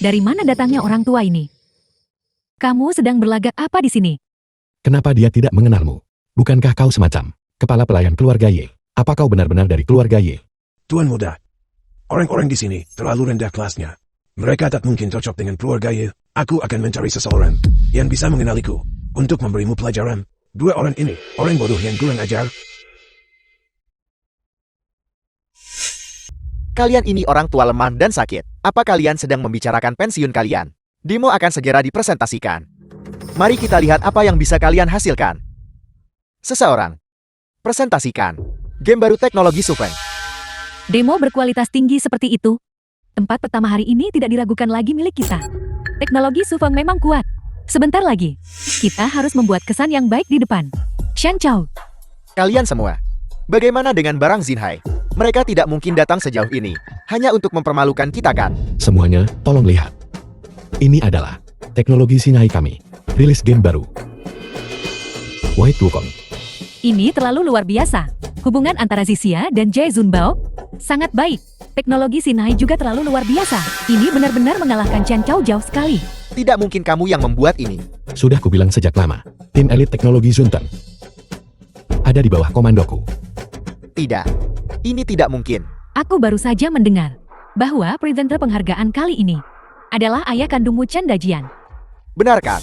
Dari mana datangnya orang tua ini? Kamu sedang berlagak apa di sini? Kenapa dia tidak mengenalmu? Bukankah kau semacam kepala pelayan keluarga Y? Apa kau benar-benar dari keluarga Y? Tuan muda, orang-orang di sini terlalu rendah kelasnya. Mereka tak mungkin cocok dengan keluarga Y. Aku akan mencari seseorang yang bisa mengenaliku untuk memberimu pelajaran. Dua orang ini, orang bodoh yang kurang ajar. Kalian ini orang tua lemah dan sakit. Apa kalian sedang membicarakan pensiun kalian? Demo akan segera dipresentasikan. Mari kita lihat apa yang bisa kalian hasilkan. Seseorang. Presentasikan. Game baru teknologi Suven. Demo berkualitas tinggi seperti itu. Tempat pertama hari ini tidak diragukan lagi milik kita. Teknologi Sufeng memang kuat. Sebentar lagi, kita harus membuat kesan yang baik di depan. Shan Chao. Kalian semua. Bagaimana dengan barang Zinhai? Mereka tidak mungkin datang sejauh ini. Hanya untuk mempermalukan kita kan? Semuanya, tolong lihat. Ini adalah teknologi Sinai kami. Rilis game baru. White Wukong. Ini terlalu luar biasa. Hubungan antara Zixia dan Jie Zunbao sangat baik. Teknologi Sinai juga terlalu luar biasa. Ini benar-benar mengalahkan Chen Chao jauh sekali. Tidak mungkin kamu yang membuat ini. Sudah kubilang sejak lama, tim elit teknologi Zuntan ada di bawah komandoku. Tidak. Ini tidak mungkin. Aku baru saja mendengar bahwa presenter penghargaan kali ini adalah ayah kandungmu Chen Dajian. Benarkah?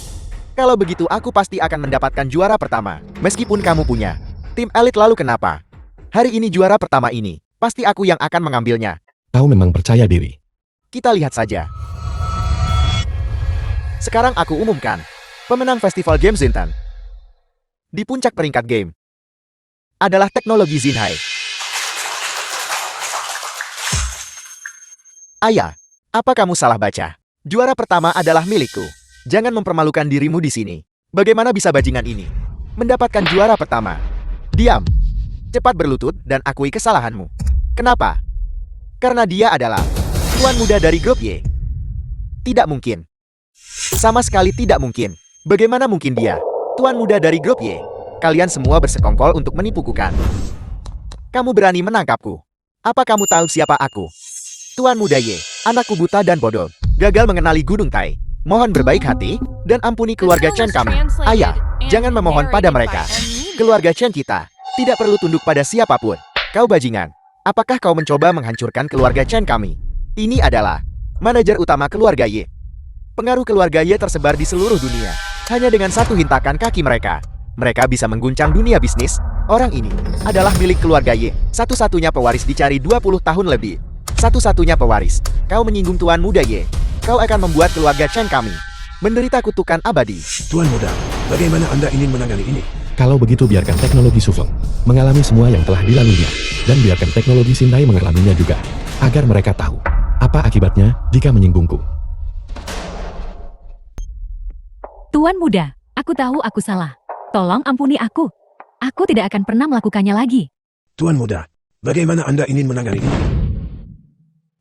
Kalau begitu aku pasti akan mendapatkan juara pertama. Meskipun kamu punya tim elit lalu kenapa? Hari ini juara pertama ini, pasti aku yang akan mengambilnya. Kau memang percaya diri. Kita lihat saja. Sekarang aku umumkan pemenang Festival Game Zintan. Di puncak peringkat game adalah teknologi Zinhai. Ayah, apa kamu salah baca? Juara pertama adalah milikku. Jangan mempermalukan dirimu di sini. Bagaimana bisa bajingan ini mendapatkan juara pertama? Diam. Cepat berlutut dan akui kesalahanmu. Kenapa? Karena dia adalah tuan muda dari grup Y. Tidak mungkin. Sama sekali tidak mungkin. Bagaimana mungkin dia tuan muda dari grup Y? Kalian semua bersekongkol untuk menipuku kan? Kamu berani menangkapku? Apa kamu tahu siapa aku? Tuan muda Y, anakku buta dan bodoh, gagal mengenali Gunung Tai. Mohon berbaik hati, dan ampuni keluarga Chen kami. Ayah, jangan memohon pada mereka. Keluarga Chen kita tidak perlu tunduk pada siapapun. Kau bajingan. Apakah kau mencoba menghancurkan keluarga Chen kami? Ini adalah manajer utama keluarga Y. Pengaruh keluarga Y tersebar di seluruh dunia. Hanya dengan satu hintakan kaki mereka, mereka bisa mengguncang dunia bisnis. Orang ini adalah milik keluarga Y. Satu-satunya pewaris dicari 20 tahun lebih. Satu-satunya pewaris. Kau menyinggung tuan muda Y. Kau akan membuat keluarga Chen kami menderita kutukan abadi. Tuan muda, bagaimana Anda ingin menangani ini? Kalau begitu biarkan teknologi Sufeng mengalami semua yang telah dilaluinya, dan biarkan teknologi Sinai mengalaminya juga, agar mereka tahu apa akibatnya jika menyinggungku. Tuan muda, aku tahu aku salah. Tolong ampuni aku. Aku tidak akan pernah melakukannya lagi. Tuan muda, bagaimana Anda ingin menangani ini?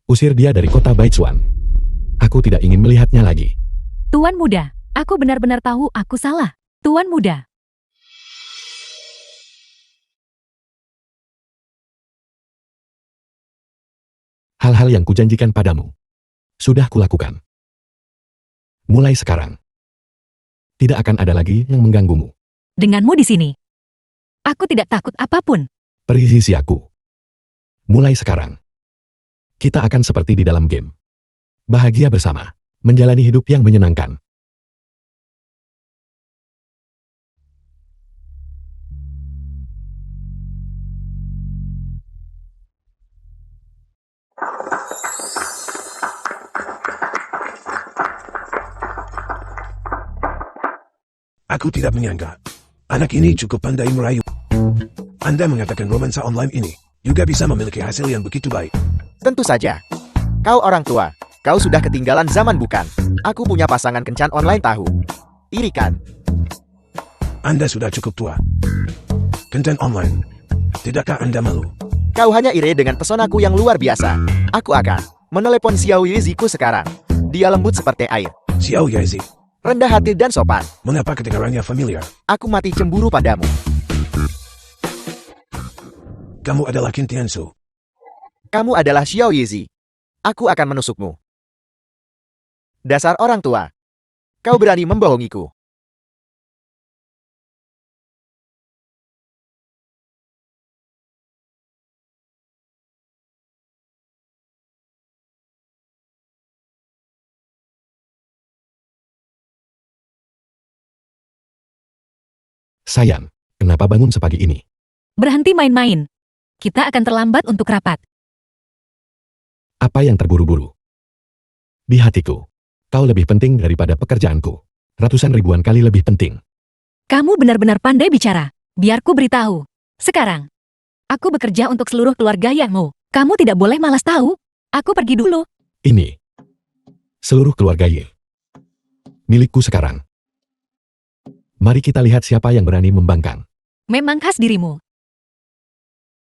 Usir dia dari kota Baichuan. Aku tidak ingin melihatnya lagi. Tuan muda, aku benar-benar tahu aku salah. Tuan muda. Hal-hal yang kujanjikan padamu sudah kulakukan. Mulai sekarang, tidak akan ada lagi yang mengganggumu. Denganmu di sini, aku tidak takut apapun. Perisi aku. Mulai sekarang, kita akan seperti di dalam game. Bahagia bersama, menjalani hidup yang menyenangkan. Aku tidak menyangka. Anak ini cukup pandai merayu. Anda mengatakan romansa online ini juga bisa memiliki hasil yang begitu baik. Tentu saja. Kau orang tua. Kau sudah ketinggalan zaman bukan? Aku punya pasangan kencan online tahu. Iri kan? Anda sudah cukup tua. Konten online. Tidakkah Anda malu? Kau hanya iri dengan pesonaku yang luar biasa. Aku akan menelepon Xiao Yiziku sekarang. Dia lembut seperti air. Xiao Yazi. rendah hati dan sopan. Mengapa kedengarannya familiar? Aku mati cemburu padamu. Kamu adalah Qin Tiansu. Kamu adalah Xiao Yizi. Aku akan menusukmu. Dasar orang tua. Kau berani membohongiku. Sayang, kenapa bangun sepagi ini? Berhenti main-main. Kita akan terlambat untuk rapat. Apa yang terburu-buru? Di hatiku, kau lebih penting daripada pekerjaanku. Ratusan ribuan kali lebih penting. Kamu benar-benar pandai bicara. Biar ku beritahu. Sekarang, aku bekerja untuk seluruh keluarga Yangmu. Kamu tidak boleh malas tahu. Aku pergi dulu. Ini. Seluruh keluarga Ye. Milikku sekarang. Mari kita lihat siapa yang berani membangkang. Memang khas dirimu.